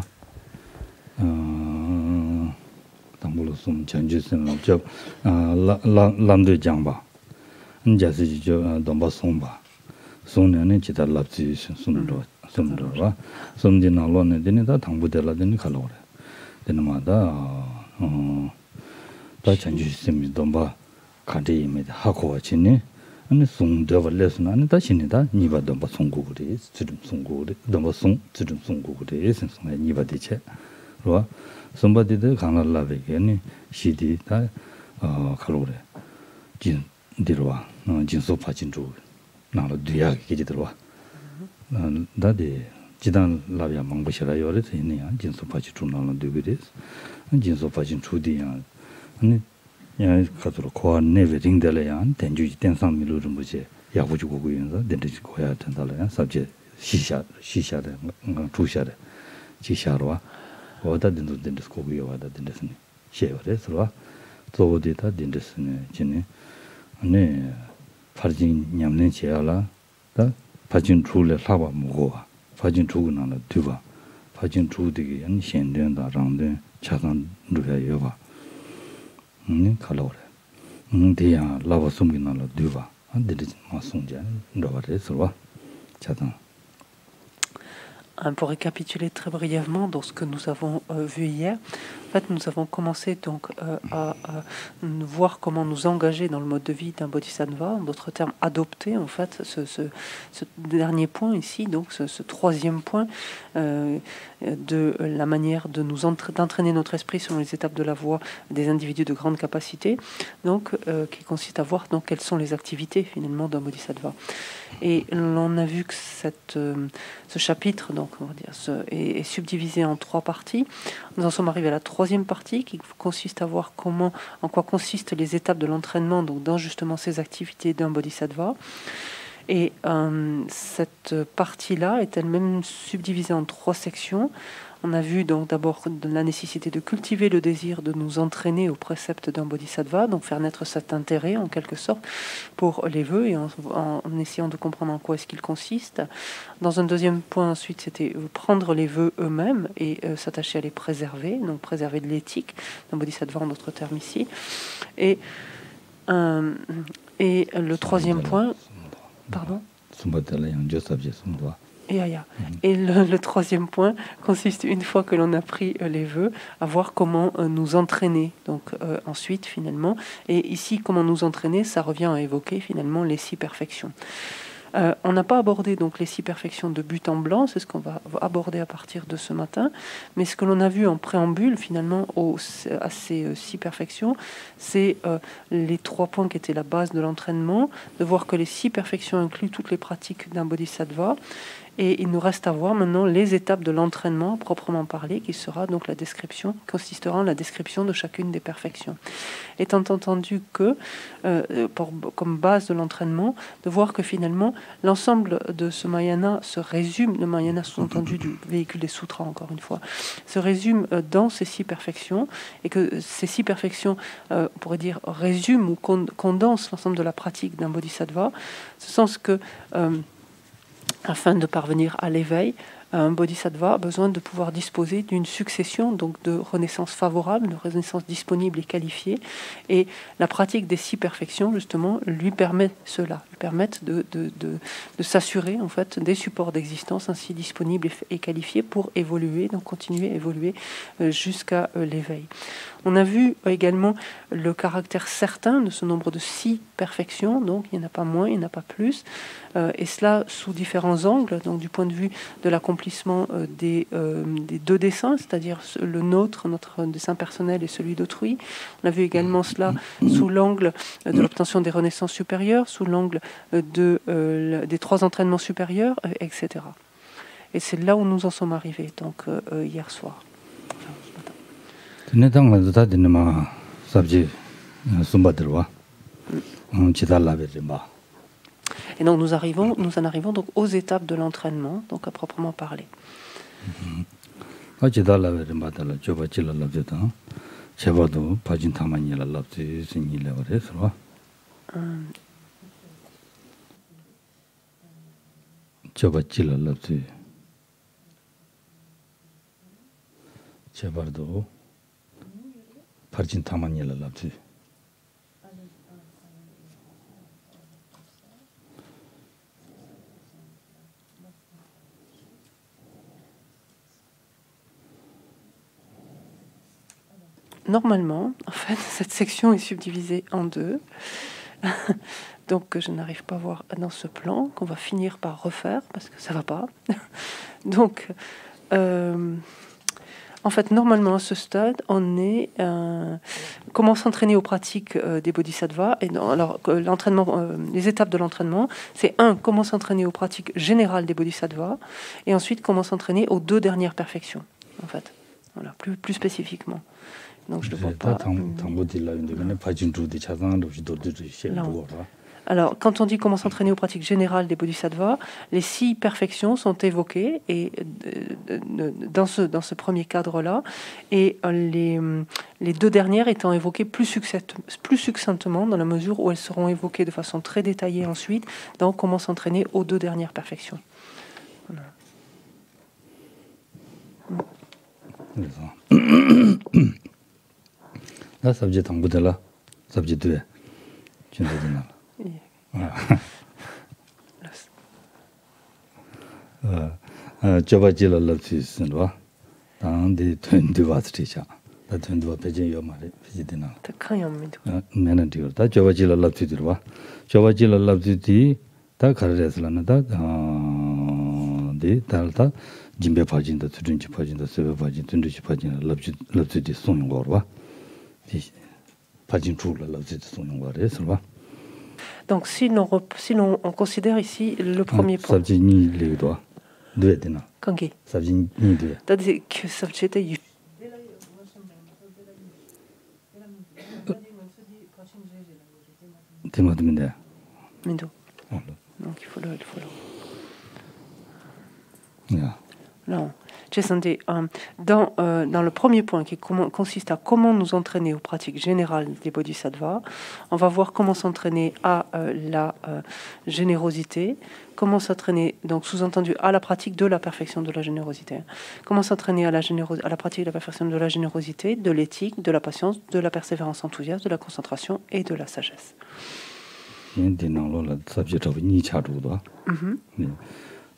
[SPEAKER 1] 당불로 숨 전주스는 저 람도 장바 인자스 저 domba 송바 송년에 지달랍지 숨도 와 숨디나로네 되니다 당부들라더니 갈로래 되는마다 다 전주스미 domba 가디임에 하고 지니 아니 송더벌레스는 아니 다시니다 니바 domba 송고그리 주름 송고그리 domba 송 주름 송고그리 선송에 니바 대체 로 somebody 강날라베게니 시디다 칼로레 진 디로와 진소 파진주 나로 뒤야 기지들와 다데 지단 라비아 망보시라 요레서 있네요 진소 파진주 나로 되비레스 진소 파진 주디야 아니 야 가도록 고아 네베딩들이야 된주지 된상 미루를 뭐지 야구주고 그연서 된지 고야 된다래야 sabje 시샤데 주샤데 지샤로와 어디다 된다든지 거기에 와다 된다스니 셰어레스로 저어디다 된다스니 진네 아니 파진 냠는 제알라 다 파진 주를 사바 먹어 파진 주고 나라 뒤봐 파진 주되게 연 현된다 랑데 차간 누야 여봐 칼로레 대야 라바 숨기나라 뒤봐 안 되지 마 송자 너바레스로 차단.
[SPEAKER 2] Pour récapituler très brièvement dans ce que nous avons vu hier, en fait, nous avons commencé donc à voir comment nous engager dans le mode de vie d'un bodhisattva, en d'autres termes, adopter en fait ce dernier point ici, donc ce troisième point de la manière de d'entraîner notre esprit selon les étapes de la voie des individus de grande capacité, donc qui consiste à voir donc quelles sont les activités finalement d'un bodhisattva. Et l'on a vu que ce chapitre, donc on va dire, est subdivisé en 3 parties. Nous en sommes arrivés à la 3e partie qui consiste à voir en quoi consistent les étapes de l'entraînement, donc dans justement ces activités d'un bodhisattva. Et cette partie-là est elle-même subdivisée en 3 sections. On a vu donc d'abord la nécessité de cultiver le désir de nous entraîner au précepte d'un bodhisattva, donc faire naître cet intérêt en quelque sorte pour les vœux et en essayant de comprendre en quoi est-ce qu'ils consistent. Dans un deuxième point ensuite, c'était prendre les vœux eux-mêmes et s'attacher à les préserver, donc préserver de l'éthique d'un bodhisattva en d'autres termes ici. Et le troisième point, pardon. Et le troisième point consiste, une fois que l'on a pris les vœux, à voir comment nous entraîner. Donc ensuite, finalement, et ici, comment nous entraîner, ça revient à évoquer finalement les 6 perfections. On n'a pas abordé donc les 6 perfections de but en blanc, c'est ce qu'on va aborder à partir de ce matin. Mais ce que l'on a vu en préambule finalement à ces 6 perfections, c'est les 3 points qui étaient la base de l'entraînement, de voir que les 6 perfections incluent toutes les pratiques d'un bodhisattva. Et il nous reste à voir maintenant les étapes de l'entraînement proprement parlé, qui sera donc consistera en la description de chacune des perfections. Étant entendu que, comme base de l'entraînement, de voir que finalement l'ensemble de ce Mahayana se résume, le Mahayana sous-entendu du véhicule des sutras encore une fois, se résume dans ces 6 perfections, et que ces 6 perfections, on pourrait dire, résument ou condensent l'ensemble de la pratique d'un bodhisattva, ce sens que afin de parvenir à l'éveil, un bodhisattva a besoin de pouvoir disposer d'une succession donc de renaissances favorables, de renaissances disponibles et qualifiées. Et la pratique des 6 perfections, justement, lui permet cela, lui permettent de s'assurer en fait des supports d'existence ainsi disponibles et qualifiés pour évoluer, donc continuer à évoluer jusqu'à l'éveil. On a vu également le caractère certain de ce nombre de 6 perfections, donc il n'y en a pas moins, il n'y en a pas plus, et cela sous différents angles, donc du point de vue de l'accomplissement des 2 desseins, c'est-à-dire le nôtre, notre dessein personnel et celui d'autrui. On a vu également cela sous l'angle de l'obtention des renaissances supérieures, sous l'angle des 3 entraînements supérieurs, etc. Et c'est là où nous en sommes arrivés, donc hier soir.
[SPEAKER 1] Et donc
[SPEAKER 2] nous en arrivons donc aux étapes de l'entraînement, donc à proprement parler. Normalement, en fait, cette section est subdivisée en 2. Donc, je n'arrive pas à voir dans ce plan, qu'on va finir par refaire, parce que ça ne va pas. Donc, en fait, normalement, à ce stade, on est... comment s'entraîner aux pratiques des bodhisattvas. Et non, alors, l'entraînement, les étapes de l'entraînement, c'est 1, comment s'entraîner aux pratiques générales des bodhisattvas, et ensuite, comment s'entraîner aux 2 dernières perfections, en fait. Voilà, plus spécifiquement. Donc je ne vois pas. Alors, quand on dit comment s'entraîner aux pratiques générales des bodhisattvas, les 6 perfections sont évoquées et, dans ce premier cadre-là, et les 2 dernières étant évoquées plus succinctement, dans la mesure où elles seront évoquées de façon très détaillée ensuite, dans comment s'entraîner aux 2 dernières perfections. Voilà.
[SPEAKER 1] Là, subjet en bout de là, subjet 2. Tu ne dis pas. Jabajila lapsis, dans des 20 watts teacher. The 20 watt page you are visiting.
[SPEAKER 2] The Kayam.
[SPEAKER 1] Manager, that Jabajila lapsis. Jabajila lapsis, the Carres Lanada, the Talta, Jimbe Pagin, the 20 Pagin, the 7 Pagin, 20 Pagin, lapsis soon or
[SPEAKER 2] donc, si l'on considère ici le premier point. Kangi. C'est-à-dire que subjet est. Donc il faut le
[SPEAKER 1] Yeah.
[SPEAKER 2] Non. Dans le premier point qui consiste à comment nous entraîner aux pratiques générales des bodhisattvas, on va voir comment s'entraîner à la générosité, comment s'entraîner, donc sous-entendu, à la pratique de la perfection de la générosité. Comment s'entraîner à la pratique de la perfection de la générosité, de l'éthique, de la patience, de la persévérance enthousiaste, de la concentration et de la sagesse.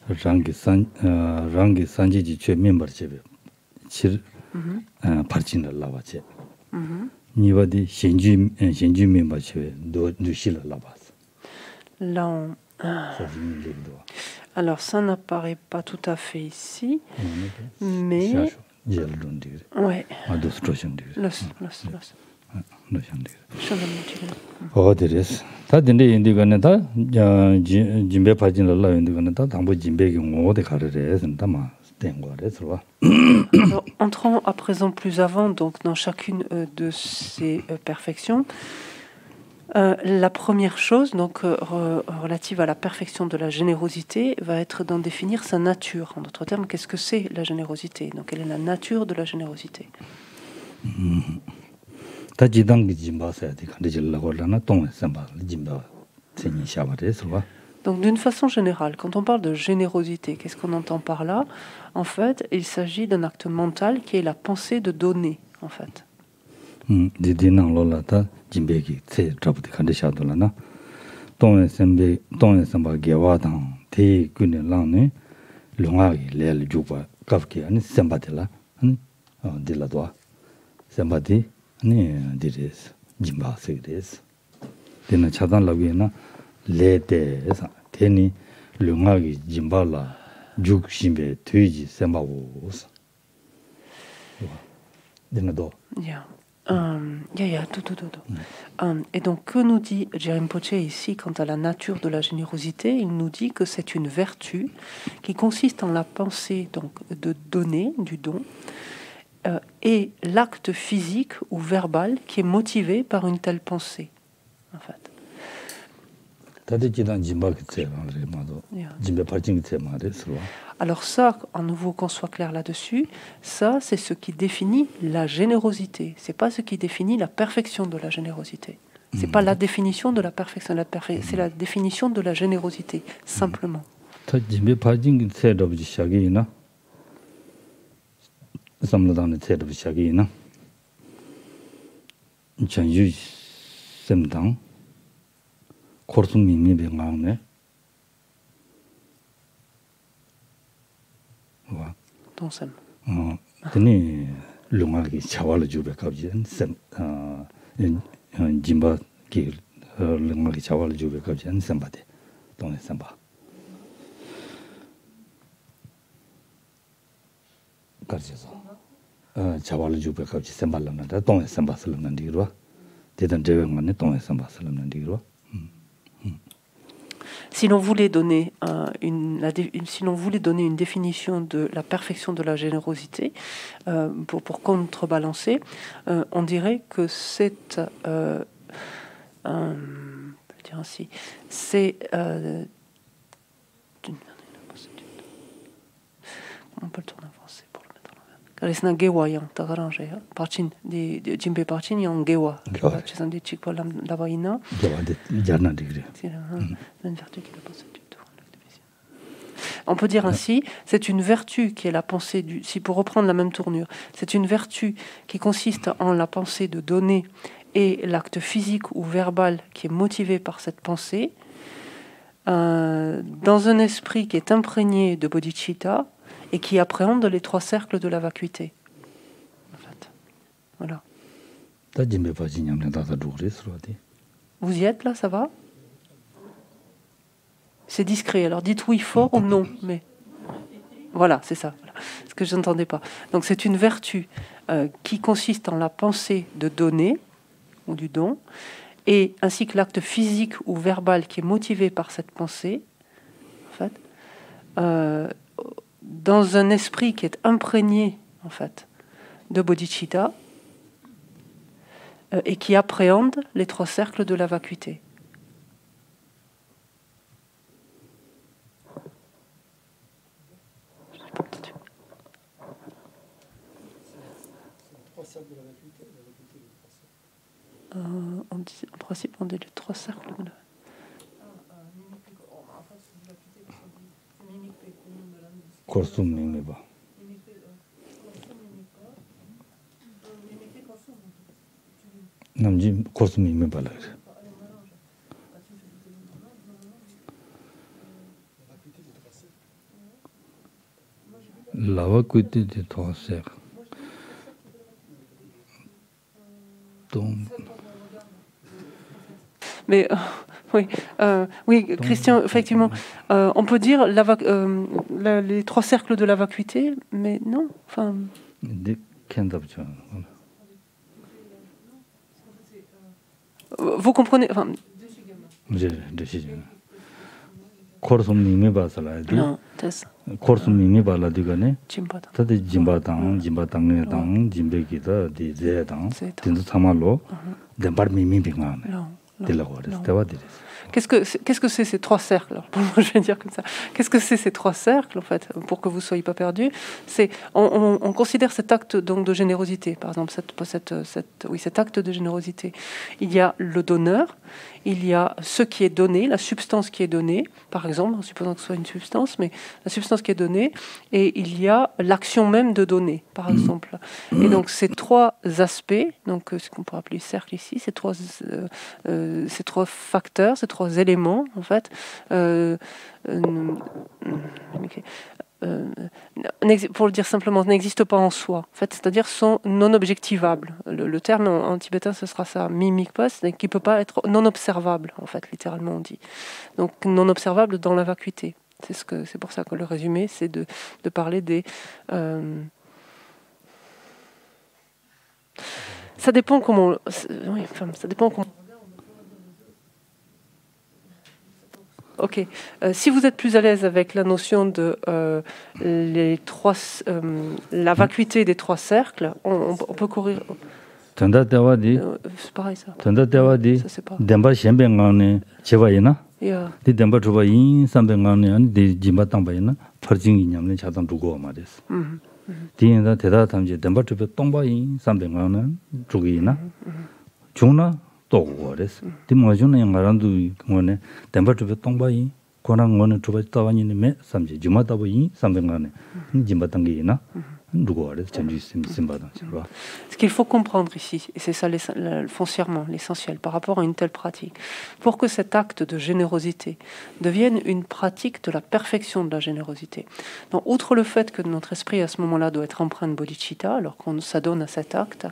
[SPEAKER 1] rangi sanji chue member chebe chir parchina lawa che niwa di shenju member chebe do shila lawa.
[SPEAKER 2] Alors ça n'apparaît pas tout à fait ici, mais ouais.
[SPEAKER 1] 어디레스 다든데 인디가는 다 진배 파진을 라 인디가는 다 담보 진배기 어디 가르래서 담아 된 거래서.
[SPEAKER 2] Entrons à présent plus avant donc dans chacune de ces perfections. La première chose donc relative à la perfection de la générosité va être d'en définir sa nature. En d'autres termes, qu'est-ce que c'est la générosité? Donc quelle est la nature de la générosité? Donc d'une façon générale, quand on parle de générosité, qu'est-ce qu'on entend par là? En fait, il s'agit d'un acte mental qui est la pensée de donner, en fait.
[SPEAKER 1] 네, 디레스 짐바세데스. 되는 차단 라비나 레데사 되니 룡하기 짐발라 죽심베 되지 셈바고스. 되나도.
[SPEAKER 2] Et donc, que nous dit Rinpoche ici quant à la nature de la générosité? Il nous dit que c'est une vertu qui consiste en la pensée donc, de donner, du don, et l'acte physique ou verbal qui est motivé par une telle pensée, en fait. Alors ça, à nouveau qu'on soit clair là-dessus, ça c'est ce qui définit la générosité. C'est pas ce qui définit la perfection de la générosité. C'est pas la définition de la perfection, c'est la définition de la générosité, simplement.
[SPEAKER 1] samladana tsedabu shagi na chanyu semdang korsu mimi be ngang wa
[SPEAKER 2] donsem
[SPEAKER 1] teni lunga gi chawala jube kabji sem jimba ki lunga gi chawala jube kabji semba de don semba karjeso 자발을 주베 같이 semballan다 동에 semba슬는 디로 대단 대왕만에 동에 semba슬는 디로.
[SPEAKER 2] Si l'on voulait donner une définition de la perfection de la générosité, pour contrebalancer, on dirait que c'est dire ainsi, c'est on peut le tourner en français pour le mettre en l'envers. Karisna gewa yang tagaranje parchin di jimbe parchin yang gewa. Ci sono dei chic la vaina.
[SPEAKER 1] Gewa de jarna digre.
[SPEAKER 2] C'est une vertu qui est la pensée du tout. On peut dire ainsi, c'est une vertu qui est la pensée du. Si pour reprendre la même tournure, c'est une vertu qui consiste en la pensée de donner et l'acte physique ou verbal qui est motivé par cette pensée, dans un esprit qui est imprégné de bodhicitta et qui appréhende les trois cercles de la vacuité. En fait. Voilà. Vous y êtes là, ça va? C'est discret, alors dites oui fort ou non, mais... Voilà, c'est ça. Voilà. Ce que je n'entendais pas. Donc c'est une vertu qui consiste en la pensée de donner, ou du don, et ainsi que l'acte physique ou verbal qui est motivé par cette pensée, en fait, dans un esprit qui est imprégné, en fait, de bodhicitta, et qui appréhende les trois cercles de la vacuité. En principe, on dit les trois cercles.
[SPEAKER 1] Korsum mimeba. Namji korsum mimeba la. La vacuité des trois cercles. Donc.
[SPEAKER 2] Mais oui, oui, Christian, effectivement, on peut dire les trois cercles de la vacuité, mais non. Enfin. Vous comprenez. Enfin, non,
[SPEAKER 1] Korsum mimeba la digane. Tade jimbatang, jimbatang, jimbekita, di zedang, tindu samalo, dembar mimibingan.
[SPEAKER 2] Qu'est-ce que c'est ces trois cercles? Je vais dire comme ça. Qu'est-ce que c'est ces trois cercles, en fait, pour que vous ne soyez pas perdus? On considère cet acte donc, de générosité, par exemple, cet acte de générosité. Il y a le donneur, il y a ce qui est donné, la substance qui est donnée, par exemple, en supposant que ce soit une substance, mais la substance qui est donnée, et il y a l'action même de donner, par exemple. Et donc ces trois aspects, donc ce qu'on pourrait appeler cercle ici, ces trois facteurs, ces trois éléments, en fait, pour le dire simplement, n'existent pas en soi, en fait, c'est-à-dire sont non objectivables. Le terme en tibétain, ce sera ça, mimikpa, c'est-à-dire qui ne peut pas être non observable, en fait, littéralement on dit. Donc non observable dans la vacuité. C'est pour ça que le résumé, c'est de parler des... Ça dépend comment... Oui, enfin, ça dépend comment... Ok. Si vous êtes plus à l'aise avec la notion de la vacuité des trois cercles, on peut courir. C'est pareil ça. Ça c'est pas. Yeah.
[SPEAKER 1] 또거레스 디모존에 ngarandu ngone tembato tongbai konang ngone chuba tawani me samji jumatabu sambengane jimbatangina ndugores chanju simbadan.
[SPEAKER 2] Ce qu'il faut comprendre ici, et c'est ça foncièrement l'essentiel par rapport à une telle pratique, pour que cet acte de générosité devienne une pratique de la perfection de la générosité. Donc, outre le fait que notre esprit à ce moment-là doit être empreint de bodhicitta, alors qu'on s'adonne à cet acte,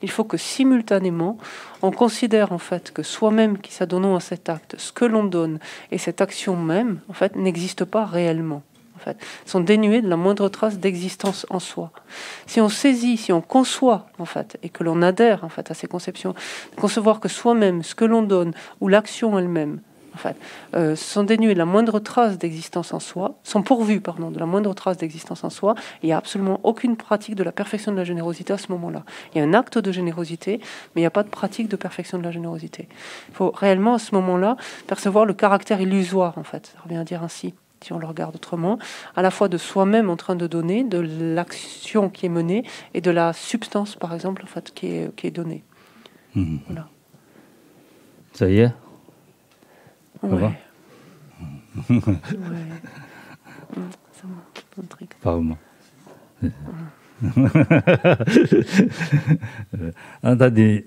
[SPEAKER 2] il faut que simultanément on considère en fait que soi-même qui s'adonnons à cet acte, ce que l'on donne et cette action même, en fait, n'existe pas réellement. En fait, sont dénués de la moindre trace d'existence en soi. Si on saisit, si on conçoit en fait, et que l'on adhère en fait à ces conceptions, concevoir que soi-même, ce que l'on donne ou l'action elle-même, en fait, sont dénués de la moindre trace d'existence en soi, sont pourvus de la moindre trace d'existence en soi, il n'y a absolument aucune pratique de la perfection de la générosité à ce moment-là. Il y a un acte de générosité, mais il n'y a pas de pratique de perfection de la générosité. Il faut réellement à ce moment-là percevoir le caractère illusoire, en fait, ça revient à dire ainsi. Si on le regarde autrement, à la fois de soi-même en train de donner, de l'action qui est menée et de la substance, par exemple, en fait, qui est donnée. Voilà.
[SPEAKER 1] Ça y est.
[SPEAKER 2] Ouais. Ouais. C'est mon truc.
[SPEAKER 1] Pardon. Anda di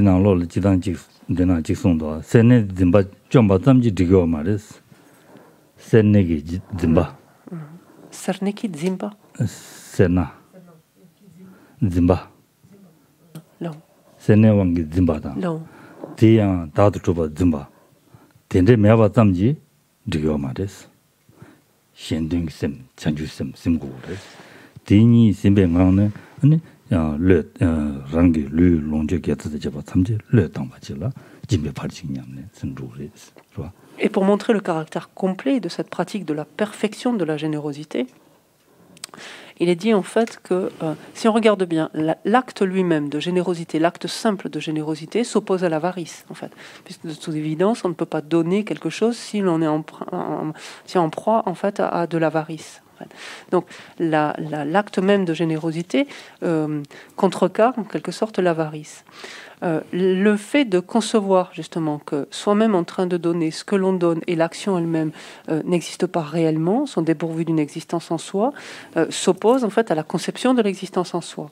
[SPEAKER 1] nang lo ji dang ji song do se ne dimba jomba tamji digo mares. Serneki Zimba.
[SPEAKER 2] Serneki Zimba.
[SPEAKER 1] Sena. Zimba.
[SPEAKER 2] Long.
[SPEAKER 1] Senewangi Zimba.
[SPEAKER 2] Long.
[SPEAKER 1] Tiang Dadu Chuba Zimba. Tende Mewa Zamji, Dio Mares. Shending Sim, Chanju Sim, Simgures. Tini Simbengane, and Le Rangi, Lu, Longe gets the Java Samji, Le Tambachilla, Jimmy Parching, Sindures.
[SPEAKER 2] Et pour montrer le caractère complet de cette pratique de la perfection de la générosité, il est dit en fait que, si on regarde bien, l'acte lui-même de générosité, l'acte simple de générosité s'oppose à l'avarice, en fait. Puisque de toute évidence, on ne peut pas donner quelque chose si l'on est en proie en fait, à de l'avarice. fait. Donc l'acte même de générosité contrecarre en quelque sorte l'avarice. Le fait de concevoir justement que soi-même en train de donner ce que l'on donne et l'action elle-même n'existe pas réellement, sont dépourvus d'une existence en soi, s'oppose en fait à la conception de l'existence en soi.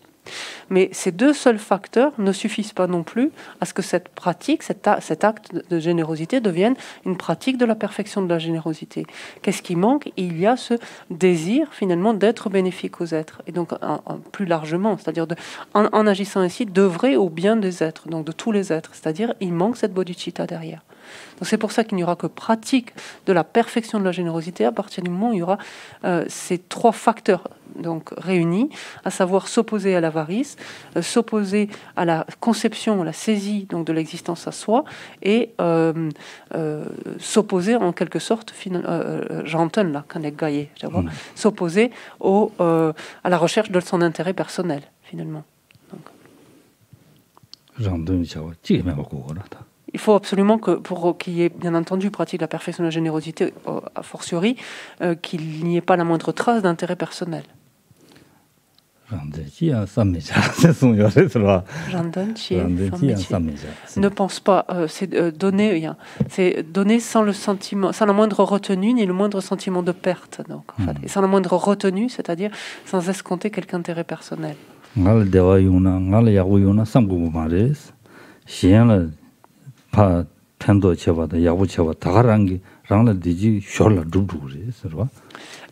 [SPEAKER 2] Mais ces deux seuls facteurs ne suffisent pas non plus à ce que cette pratique, cet acte de générosité devienne une pratique de la perfection de la générosité. Qu'est-ce qui manque? Il y a ce désir finalement d'être bénéfique aux êtres. Et donc plus largement, c'est-à-dire en agissant ainsi, d'œuvrer au bien des êtres, donc de tous les êtres. C'est-à-dire il manque cette bodhicitta derrière. Donc c'est pour ça qu'il n'y aura que pratique de la perfection de la générosité à partir du moment où il y aura ces trois facteurs donc réunis, à savoir s'opposer à l'avarice, s'opposer à la conception, à la saisie donc de l'existence à soi, et s'opposer en quelque sorte, j'entends là, quand est s'opposer à la recherche de son intérêt personnel finalement. Il faut absolument que, pour qu'il y ait bien entendu pratique de la perfection de la générosité, a fortiori, qu'il n'y ait pas la moindre trace d'intérêt personnel. Ne pense pas, c'est donner sans le sentiment, sans la moindre retenue ni le moindre sentiment de perte, donc, en fait, et sans la moindre retenue, c'est-à-dire sans escompter quelque intérêt personnel.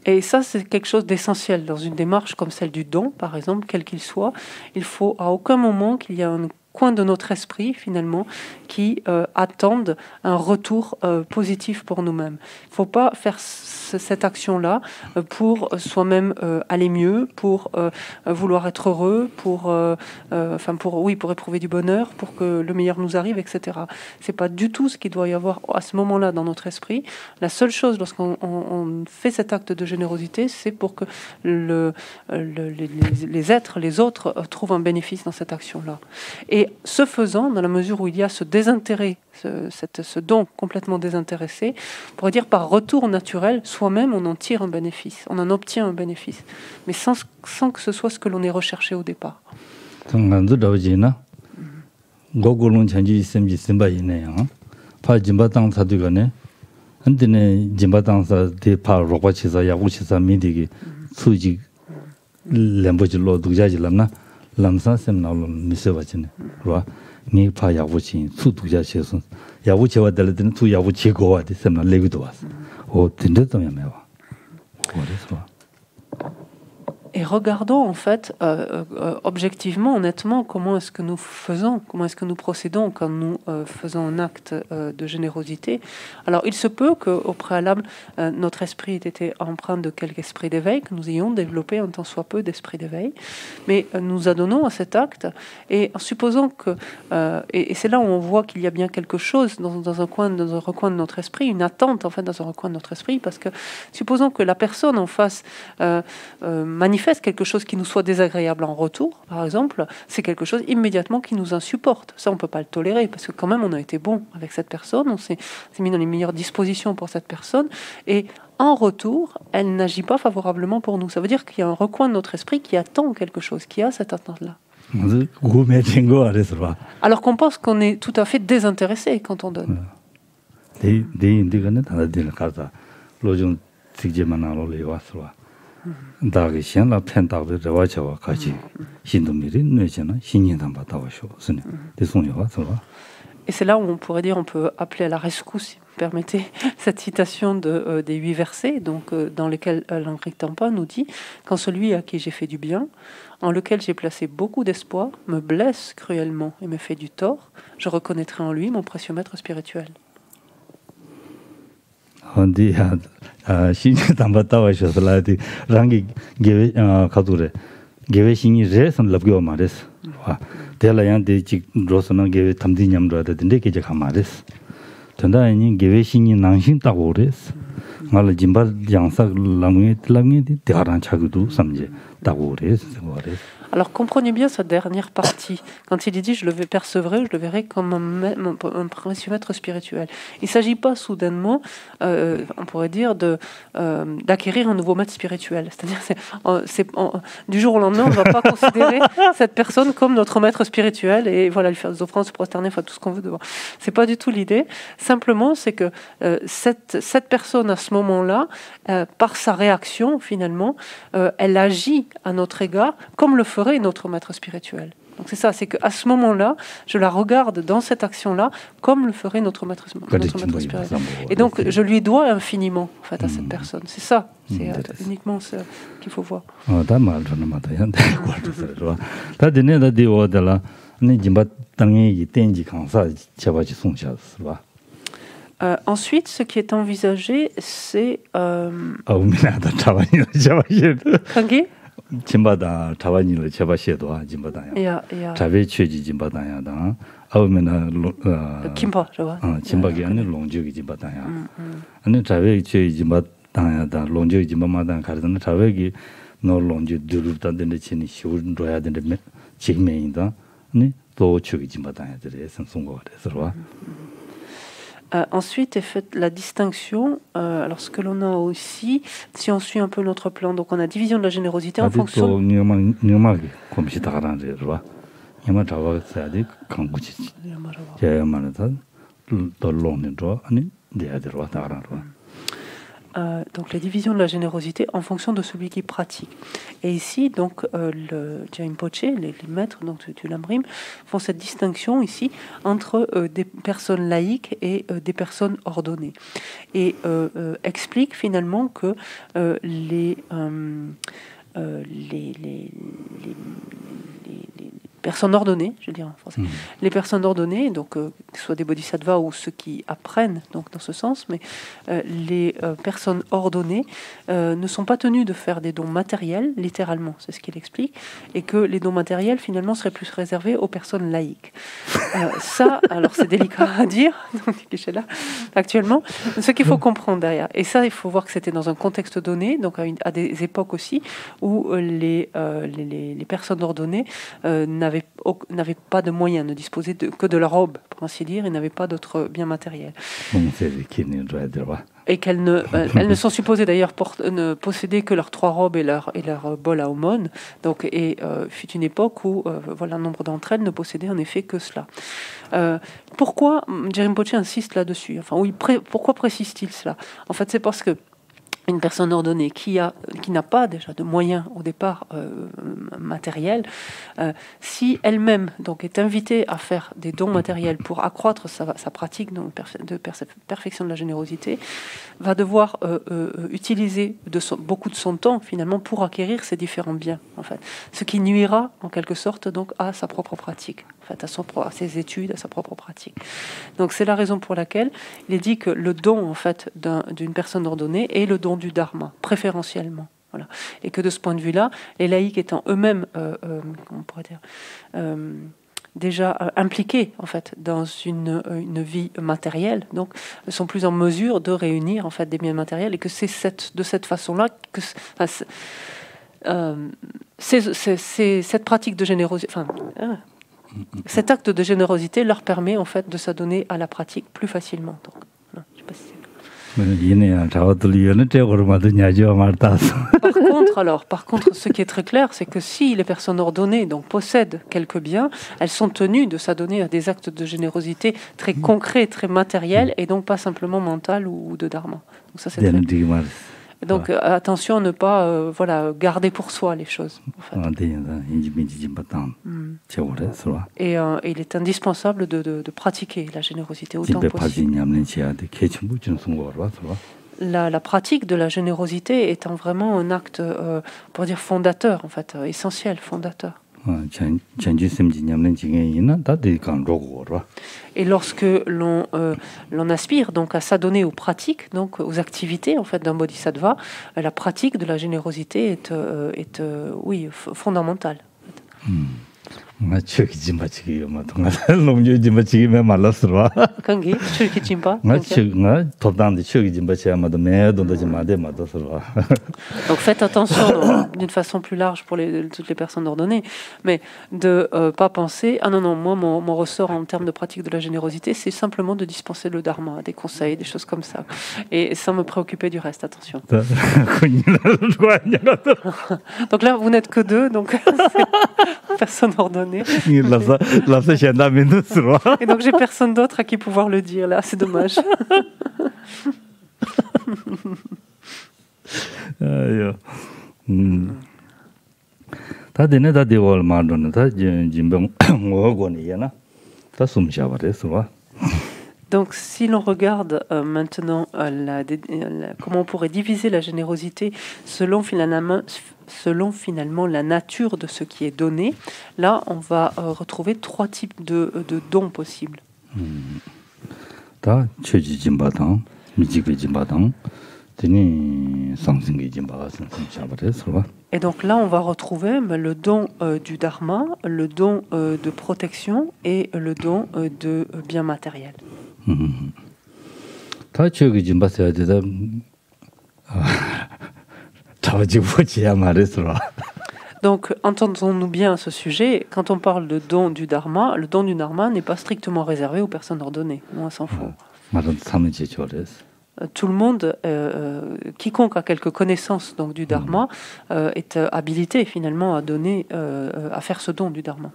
[SPEAKER 2] Et ça, c'est quelque chose d'essentiel. Dans une démarche comme celle du don, par exemple, quel qu'il soit, il faut à aucun moment qu'il y ait un coin de notre esprit, finalement, qui attendent un retour positif pour nous-mêmes. Il ne faut pas faire cette action-là pour soi-même aller mieux, pour vouloir être heureux, pour éprouver du bonheur, pour que le meilleur nous arrive, etc. C'est pas du tout ce qu'il doit y avoir à ce moment-là dans notre esprit. La seule chose, lorsqu'on fait cet acte de générosité, c'est pour que les êtres, les autres, trouvent un bénéfice dans cette action-là. Et ce faisant, dans la mesure où il y a ce désintérêt, ce don complètement désintéressé, on pourrait dire par retour naturel, soi-même on en tire un bénéfice, on en obtient un bénéfice, mais sans que ce soit ce que l'on ait recherché au départ. Et regardons en fait objectivement, honnêtement, comment est-ce que nous faisons, comment est-ce que nous procédons quand nous faisons un acte de générosité. Alors il se peut qu'au préalable, notre esprit ait été empreint de quelque esprit d'éveil, que nous ayons développé un tant soit peu d'esprit d'éveil, mais nous adonnons à cet acte et en supposant que, et c'est là où on voit qu'il y a bien quelque chose dans un recoin de notre esprit, une attente en fait dans un recoin de notre esprit, parce que supposons que la personne en face manifeste quelque chose qui nous soit désagréable en retour, par exemple, c'est quelque chose immédiatement qui nous insupporte. Ça, on ne peut pas le tolérer, parce que quand même, on a été bon avec cette personne, on s'est mis dans les meilleures dispositions pour cette personne, et en retour, elle n'agit pas favorablement pour nous. Ça veut dire qu'il y a un recoin de notre esprit qui attend quelque chose, qui a cette attente-là. Alors qu'on pense qu'on est tout à fait désintéressé quand on donne. Et c'est là où on pourrait dire, on peut appeler à la rescousse, si vous permettez, cette citation des 8 versets, donc, dans lesquels l'Angrik Tangpa nous dit « Quand celui à qui j'ai fait du bien, en lequel j'ai placé beaucoup d'espoir, me blesse cruellement et me fait du tort, je reconnaîtrai en lui mon précieux maître spirituel. »
[SPEAKER 1] ngala jimba yangsa lamnge di teharan chagudu samje dagore seware.
[SPEAKER 2] Alors comprenez bien cette dernière partie. Quand il dit je le verrai comme un précieux maître spirituel. Il ne s'agit pas soudainement, on pourrait dire, d'acquérir un nouveau maître spirituel. C'est-à-dire, du jour au lendemain, on ne va pas considérer cette personne comme notre maître spirituel et voilà, lui faire des offrandes, se prosterner, faire tout ce qu'on veut devant. C'est pas du tout l'idée. Simplement, c'est que cette personne, à ce moment-là, par sa réaction, finalement, elle agit à notre égard comme le ferait notre maître spirituel. Donc c'est ça, c'est qu'à ce moment-là, je la regarde dans cette action-là comme le ferait notre maître spirituel. Et donc je lui dois infiniment en fait, à cette personne. C'est ça, c'est uniquement ce qu'il faut voir. Ensuite, ce qui est envisagé, c'est...
[SPEAKER 1] Jimbada Tawani Chabashedo, Jimbadaya. Tabe Chuji Jimbadaya, Aumena
[SPEAKER 2] Kimba,
[SPEAKER 1] Chimbagian, Longju Jimbadaya. And then Tabe Chuji Jimbadaya, Longju Jimbamadan, Cardan Tavegi, no Longju Dulutan than the Chin, she wouldn't dry than the Chigmainda, though Chuji Jimbadaya, the essence of what.
[SPEAKER 2] Ensuite est faite la distinction, alors ce que l'on a aussi, si on suit un peu notre plan, donc on a division de la générosité en fonction... Donc la division de la générosité en fonction de celui qui pratique. Et ici, donc, le Rinpoche, les maîtres donc, du Lamrim, font cette distinction ici entre des personnes laïques et des personnes ordonnées. Et expliquent finalement que les personnes ordonnées, je veux dire en français, les personnes ordonnées, donc que ce soit des bodhisattvas ou ceux qui apprennent, donc dans ce sens, mais les personnes ordonnées ne sont pas tenues de faire des dons matériels, littéralement, c'est ce qu'il explique, et que les dons matériels finalement seraient plus réservés aux personnes laïques. Ça, alors c'est délicat à dire, donc là, actuellement, ce qu'il faut comprendre derrière, et ça il faut voir que c'était dans un contexte donné, donc à des époques aussi où les personnes ordonnées n'avaient pas de moyens, ne disposaient que de leur robe, pour ainsi dire, et n'avaient pas d'autres biens matériels. Et elles ne sont supposées d'ailleurs ne posséder que leurs 3 robes et leur bol à aumône. Donc, fut une époque où voilà, nombre d'entre elles ne possédaient en effet que cela. Pourquoi Rinpoche insiste là-dessus? Enfin, oui, pourquoi précise-t-il cela? En fait, c'est parce que une personne ordonnée qui n'a pas déjà de moyens au départ matériels, si elle-même donc est invitée à faire des dons matériels pour accroître sa pratique de perfection de la générosité, va devoir utiliser beaucoup de son temps finalement pour acquérir ces différents biens, en fait, ce qui nuira en quelque sorte donc à sa propre pratique, en fait, à ses études, à sa propre pratique. Donc c'est la raison pour laquelle il est dit que le don en fait d'une personne ordonnée est le don du dharma, préférentiellement. Voilà. Et que de ce point de vue-là, les laïcs étant eux-mêmes, comment on pourrait dire, déjà impliqués en fait dans une vie matérielle, donc sont plus en mesure de réunir en fait des biens matériels, et que c'est de cette façon-là que c'est cette pratique de générosité, cet acte de générosité leur permet en fait de s'adonner à la pratique plus facilement. Donc, non, je sais pas si c'est... Par contre, ce qui est très clair, c'est que si les personnes ordonnées donc possèdent quelques biens, elles sont tenues de s'adonner à des actes de générosité très concrets, très matériels, et donc pas simplement mental ou de dharma. Donc ça, c'est très... Donc attention à ne pas garder pour soi les choses. En fait. Et il est indispensable de pratiquer la générosité autant que possible. La pratique de la générosité étant vraiment un acte, pour dire fondateur, en fait, essentiel, fondateur. Et lorsque l'on aspire donc à s'adonner aux pratiques, donc aux activités en fait d'un bodhisattva, la pratique de la générosité est fondamentale. En fait.
[SPEAKER 1] nga chöki jimba chigi yoma tonga longyo jimba chigi me malasirwa
[SPEAKER 2] Kangi, Chöki Jimba.
[SPEAKER 1] nga topdang de chöki jimba chigi ma de me donda jimba de ma dasirwa.
[SPEAKER 2] Donc faites attention d'une façon plus large pour toutes les personnes ordonnées, mais de pas penser ah non, moi mon ressort en termes de pratique de la générosité, c'est simplement de dispenser le dharma, des conseils, des choses comme ça, et sans me préoccuper du reste. Attention. Donc là vous n'êtes que deux, donc personne ordonnée. Et donc j'ai personne d'autre à qui pouvoir le dire là, c'est dommage.
[SPEAKER 1] 다 되네 다 되월 말도는 다 진병 뭐고니야나 다 숨샤바레스와.
[SPEAKER 2] Donc, si l'on regarde maintenant comment on pourrait diviser la générosité selon finalement la nature de ce qui est donné, là, on va retrouver trois types de dons possibles.
[SPEAKER 1] 다 최지진바당, 미지괴진바당, 되니 상승괴진바가 숨샤바레스와.
[SPEAKER 2] Et donc là, on va retrouver le don du dharma, le don de protection et le don de biens matériels.
[SPEAKER 1] 다 저기 좀 봤어야 되다. 자지고지야 말했어라.
[SPEAKER 2] Donc, entendons-nous bien à ce sujet, quand on parle de don du dharma, le don du dharma n'est pas strictement réservé aux personnes ordonnées, on s'en fout. Tout le monde, quiconque a quelques connaissances donc, du dharma, est habilité finalement à donner, à faire ce don du dharma.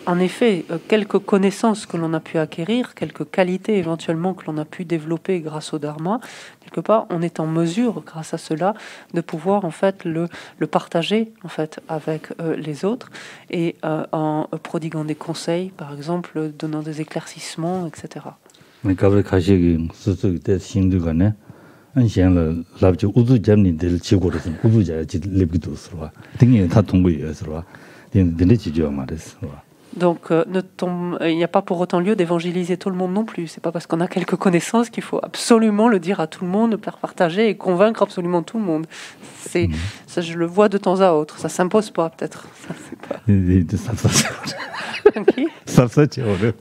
[SPEAKER 2] En effet, quelques connaissances que l'on a pu acquérir, quelques qualités éventuellement que l'on a pu développer grâce au dharma, quelque part, on est en mesure, grâce à cela, de pouvoir en fait le partager en fait avec les autres et en prodiguant des conseils, par exemple, donnant des éclaircissements, etc. Donc, il n'y a pas pour autant lieu d'évangéliser tout le monde non plus. C'est pas parce qu'on a quelques connaissances qu'il faut absolument le dire à tout le monde, le faire partager et convaincre absolument tout le monde. Ça, je le vois de temps à autre. Ça s'impose pas, peut-être. Ça, c'est pas...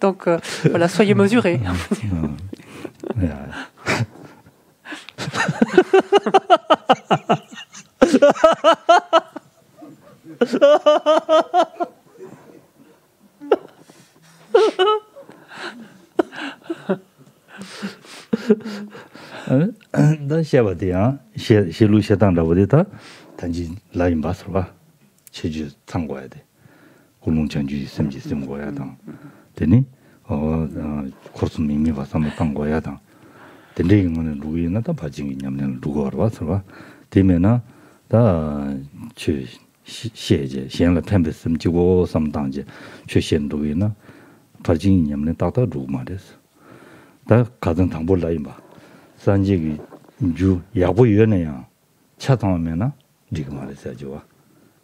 [SPEAKER 2] Donc, voilà, soyez mesurés.
[SPEAKER 1] 다 샤바디야 셰루 셰당다보데다 단지 라인 바스와 체주 참고해야 돼. 공동전주 심지 심고야 당. 되니 코스 미미 봐서 뭐 당고야 당. 근데 이거는 루이나 다 바징이 냠는 루거로 와서 되면은 다谢谢现在判别什么结果什么当家去现度呢把经验们达到如嘛的是但가정 당보来吧三这个就也不远那样恰当面呢这个嘛的是就啊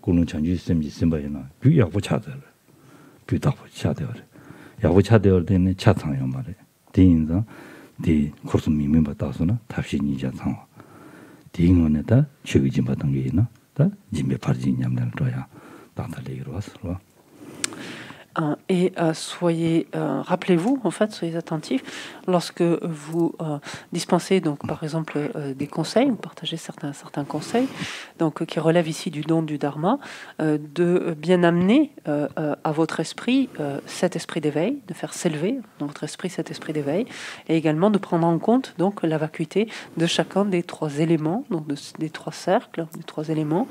[SPEAKER 1] 功能全局什么什么呢比也不恰得了比大不恰得了也不恰得了的呢恰当样嘛的第一个的可是明明把打算呢他是你家长第一个呢他去个金把当给呢
[SPEAKER 2] Et soyez, rappelez-vous, en fait, soyez attentifs lorsque vous dispensez donc par exemple des conseils, vous partagez certains conseils, donc qui relèvent ici du don du dharma, de bien amener à votre esprit cet esprit d'éveil, de faire s'élever dans votre esprit cet esprit d'éveil, et également de prendre en compte donc la vacuité de chacun des trois éléments, donc des trois cercles, des trois éléments,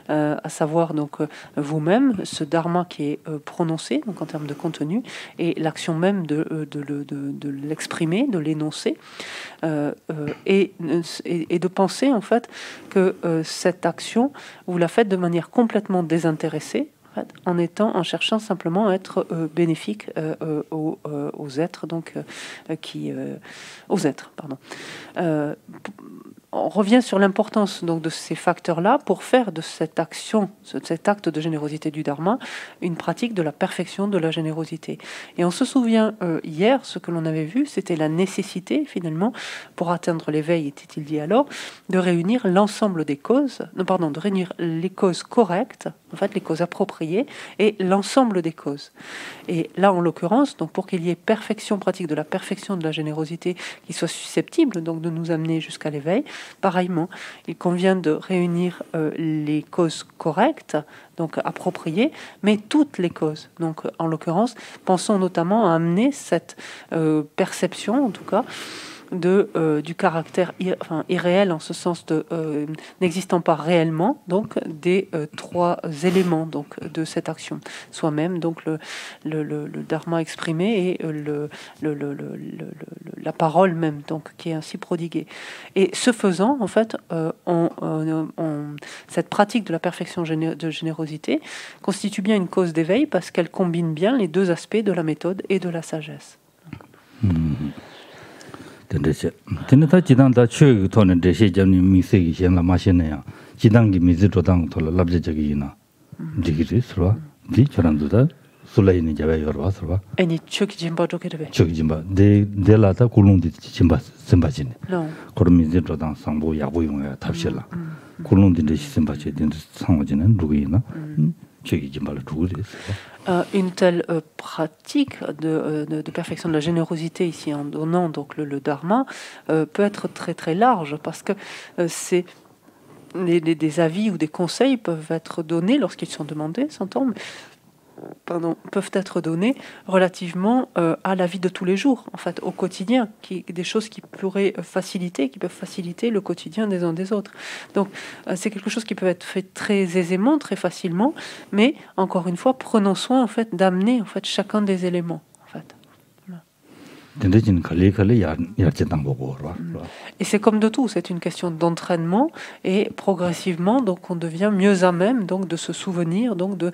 [SPEAKER 2] à savoir donc vous-même, ce dharma qui est prononcé. Donc en termes de contenu, et l'action même de l'exprimer, de l'énoncer, et de penser en fait que cette action, vous la faites de manière complètement désintéressée, en cherchant simplement à être bénéfique aux êtres, donc aux êtres, pardon. on revient sur l'importance donc de ces facteurs-là pour faire de cette action, cet acte de générosité du Dharma, une pratique de la perfection de la générosité. Et on se souvient hier, ce que l'on avait vu, c'était la nécessité finalement, pour atteindre l'éveil, était-il dit alors, de réunir l'ensemble des causes, de réunir les causes correctes, en fait les causes appropriées, et l'ensemble des causes. Et là, en l'occurrence, donc pour qu'il y ait perfection pratique de la perfection de la générosité qui soit susceptible donc de nous amener jusqu'à l'éveil, pareillement, il convient de réunir les causes correctes, donc appropriées, mais toutes les causes. Donc, en l'occurrence, pensons notamment à amener cette perception, en tout cas, du caractère irréel, en ce sens de n'existant pas réellement, donc des trois éléments donc de cette action, soi-même, donc le dharma exprimé et la parole même, donc qui est ainsi prodiguée. Et ce faisant, en fait, cette pratique de la perfection de générosité constitue bien une cause d'éveil parce qu'elle combine bien les deux aspects de la méthode et de la sagesse.
[SPEAKER 1] Teneta jidang da chue to ne de she jam ni mi se gi shen la ma shen ya jidang gi mi zi to dang to la lab je gi na ji gi ri swa di choran du da sulai ni jabe yor ba swa
[SPEAKER 2] Eni chuki jimba jokerebe.
[SPEAKER 1] chuk jimba de la da kulung di jimba semba jin
[SPEAKER 2] No.
[SPEAKER 1] ko mi zi to dang sang bo ya bo yong ya tab she la kulung di de semba je din sang jin ru gi na chuk jimba la du ri
[SPEAKER 2] Une telle pratique de perfection de la générosité ici en donnant donc le dharma peut être très très large parce que c'est des avis ou des conseils peuvent être donnés lorsqu'ils sont demandés, s'entend, peuvent être donnés relativement à la vie de tous les jours, en fait, au quotidien, des choses qui peuvent faciliter le quotidien des uns des autres. Donc, c'est quelque chose qui peut être fait très aisément, très facilement, mais encore une fois, prenons soin, en fait, d'amener, en fait, chacun des éléments, en fait. Et c'est comme de tout, c'est une question d'entraînement et progressivement, donc on devient mieux à même donc de se souvenir, donc de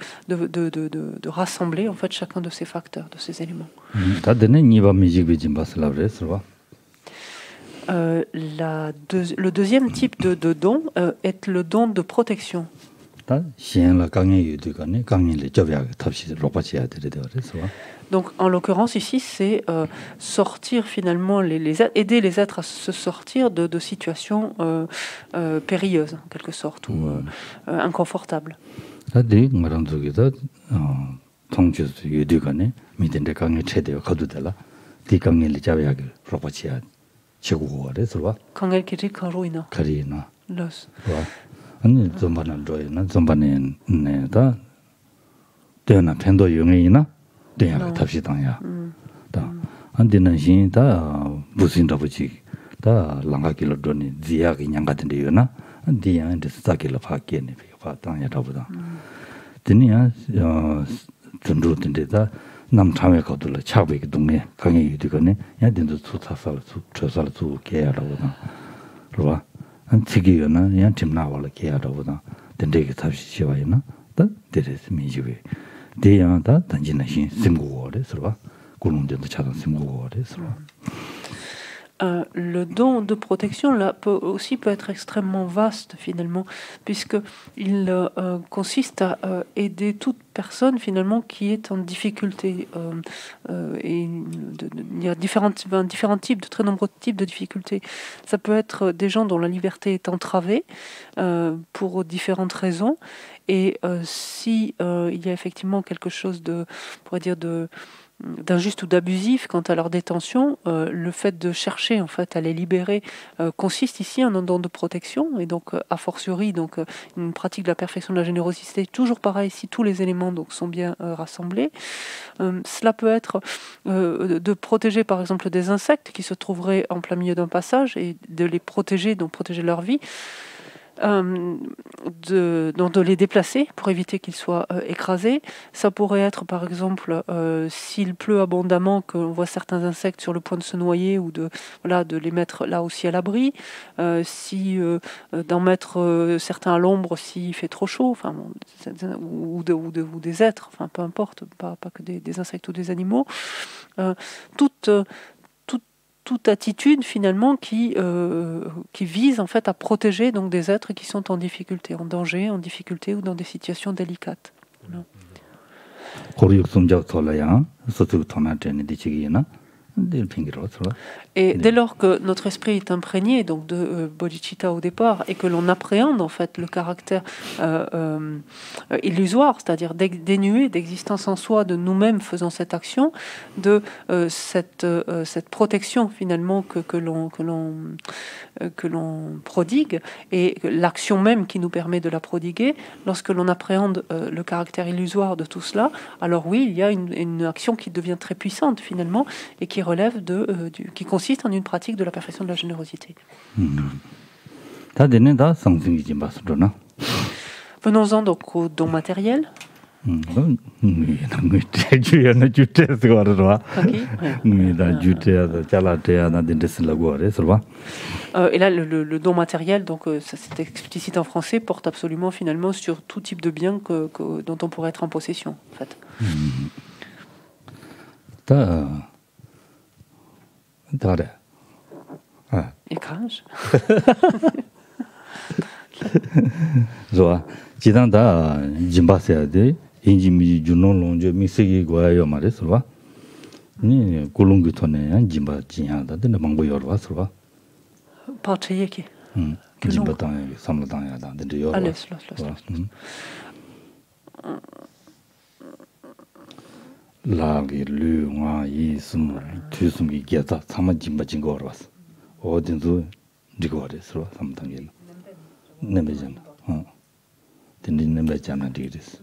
[SPEAKER 2] rassembler en fait chacun de ces facteurs, de ces éléments. Le deuxième type de don est le don de protection. Donc, en l'occurrence, ici, c'est sortir finalement, aider les êtres à se sortir de situations périlleuses, en quelque sorte, ou inconfortables. Quand elle quitte Karuina. Los.
[SPEAKER 1] 아니 좀반은 로이나 좀반에 네다 되나 팬도 용이나 되야 답시당야 다 안되는 신다 무슨 답지 다 랑가길로 돈이 지야기 냥 같은 데요나 안디야한테 스타길로 파게네 파당야 답다 드니야 전도된데다 남참에 거들라 차베기 동네 강에 유디거네 야된도 수타살 수처살 수게야라고다 그러봐 안치기요나 야 팀나와라 게야라고다 된데게 답시 시와이나 다 데레스 미지베 대야다 단지나 신 심고거래 서봐 고롱전도 차단 심고거래 서봐
[SPEAKER 2] Le don de protection là peut être extrêmement vaste finalement, puisqu'il consiste à aider toute personne finalement qui est en difficulté. Il y a différents types, de très nombreux types de difficultés. Ça peut être des gens dont la liberté est entravée pour différentes raisons, et si il y a effectivement quelque chose d'injuste ou d'abusif quant à leur détention, le fait de chercher en fait à les libérer consiste ici en un don de protection, et donc a fortiori donc une pratique de la perfection de la générosité, toujours pareil si tous les éléments donc sont bien rassemblés. Cela peut être de protéger par exemple des insectes qui se trouveraient en plein milieu d'un passage et de les protéger, donc protéger leur vie. De les déplacer pour éviter qu'ils soient écrasés. Ça pourrait être par exemple s'il pleut abondamment, qu'on voit certains insectes sur le point de se noyer, ou de les mettre là aussi à l'abri, d'en mettre certains à l'ombre s'il fait trop chaud, enfin, ou des êtres, enfin peu importe, pas que des insectes ou des animaux. toute attitude finalement qui vise en fait à protéger donc des êtres qui sont en difficulté, en danger, en difficulté ou dans des situations délicates. Voilà. Et dès lors que notre esprit est imprégné donc de bodhicitta au départ et que l'on appréhende en fait le caractère illusoire, c'est-à-dire dénué d'existence en soi de nous-mêmes faisant cette action, de cette protection finalement que l'on prodigue et l'action même qui nous permet de la prodiguer, lorsque l'on appréhende le caractère illusoire de tout cela, alors oui, il y a une action qui devient très puissante finalement et qui relève qui consiste en une pratique de la perfection de la générosité. Venons-en donc au don matériel. Et là, le don matériel, donc ça c'est explicite en français, porte absolument finalement sur tout type de bien dont on pourrait être en possession, en fait. Écrage.
[SPEAKER 1] 지단다 짐바세야데 인지미 주노롱조 미세기 고야요 말했어. 니 골롱기토네 짐바 지야다 되는 방법 여러 봤어.
[SPEAKER 2] 파체예키.
[SPEAKER 1] 짐바당 삼라당야다 되는 여러.
[SPEAKER 2] 알았어.
[SPEAKER 1] 라기 류와 이숨 투숨이 게다 삼아 짐바 진거 여러 봤어. 어딘도 지고 그랬어. 삼당일. 내매잖아. Tendine bachana diris.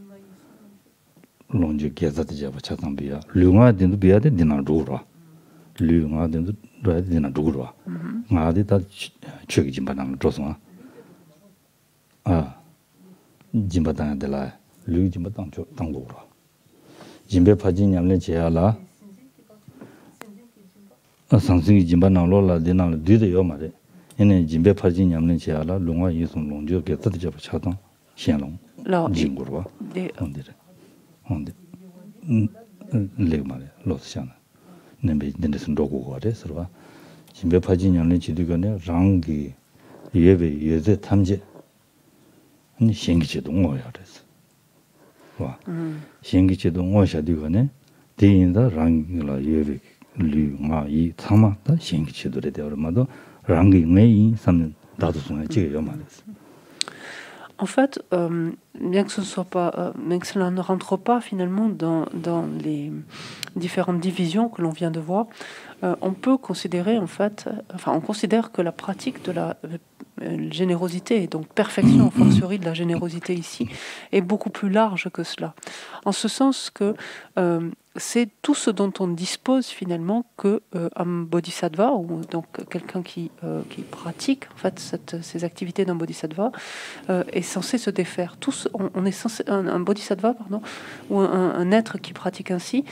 [SPEAKER 1] Longe gezat jaba chatam biya. Lunga dindu biya de dina dura. Lunga dindu dura dina dura. Nga de ta chögi jimba nang drosma. Jimba tang de la lu jimba tang chö tang dura. Jimbe phaji nyamle cheala. Sangsingi jimba nang lo la dina de de yo mare. Ene jimbe phaji nyamle cheala lunga yisum longe gezat jaba chatam. Alors, en fait, bien que cela ne rentre pas finalement dans les différentes divisions que l'on vient de voir, on peut considérer on considère que la pratique de la générosité, et donc perfection en fortiori de la générosité ici, est beaucoup plus large que cela. En ce sens que c'est tout ce dont on dispose finalement que un bodhisattva, ou donc quelqu'un qui pratique en fait ces activités d'un bodhisattva, est censé se défaire. On est censé, un bodhisattva, ou un être qui pratique ainsi,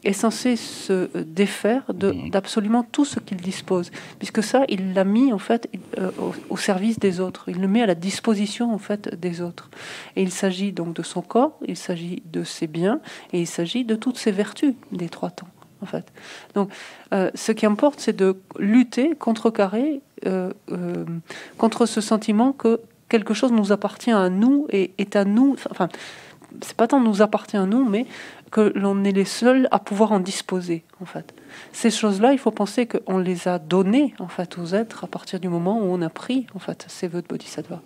[SPEAKER 1] est censé se défaire d'absolument tout ce qu'il dispose, puisque ça, il l'a mis en fait au service des autres. Il le met à la disposition en fait des autres. Et il s'agit donc de son corps, il s'agit de ses biens, et il s'agit de toutes ses vertus des trois temps. En fait. Donc, ce qui importe, c'est de lutter, contrecarrer contre ce sentiment que quelque chose nous appartient à nous et est à nous. Enfin, c'est pas tant nous appartient à nous, mais que l'on est les seuls à pouvoir en disposer, en fait. Ces choses-là, il faut penser qu'on les a données, en fait, aux êtres à partir du moment où on a pris, en fait, ces vœux de bodhisattva.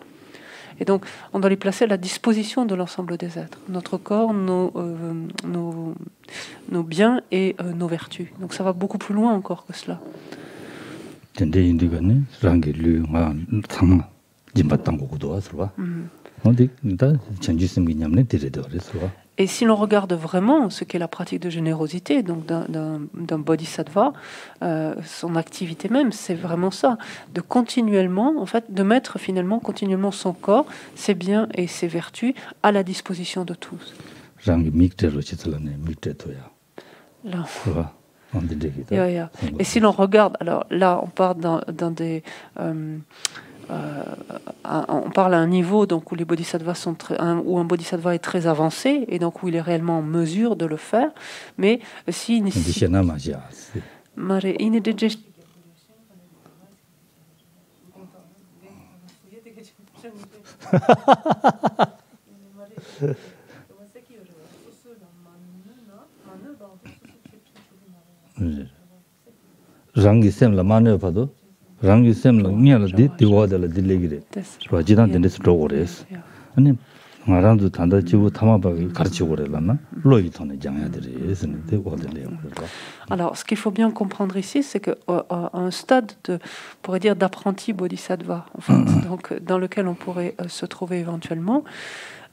[SPEAKER 1] Et donc, on doit les placer à la disposition de l'ensemble des êtres. Notre corps, nos biens et nos vertus. Donc, ça va beaucoup plus loin encore que cela. Et si l'on regarde vraiment ce qu'est la pratique de générosité, donc d'un bodhisattva, son activité même, c'est vraiment ça, de continuellement, en fait, de mettre finalement continuellement son corps, ses biens et ses vertus à la disposition de tous. Là. Et si l'on regarde, alors là, on part dans des on parle à un niveau donc où les bodhisattvas sont où un bodhisattva est très avancé et donc où il est réellement en mesure de le faire, mais si rangi semla mane pado rangi semla nyala di wadala dilegire rajidan dendes progress ani ngarandu tanda jibu tamaba garchi gorelana loyi tone jangadire esne de wadale.
[SPEAKER 2] Alors, ce qu'il faut bien comprendre ici, c'est qu'à un stade de, on pourrait dire, d'apprenti bodhisattva, en fait, donc, dans lequel on pourrait se trouver éventuellement,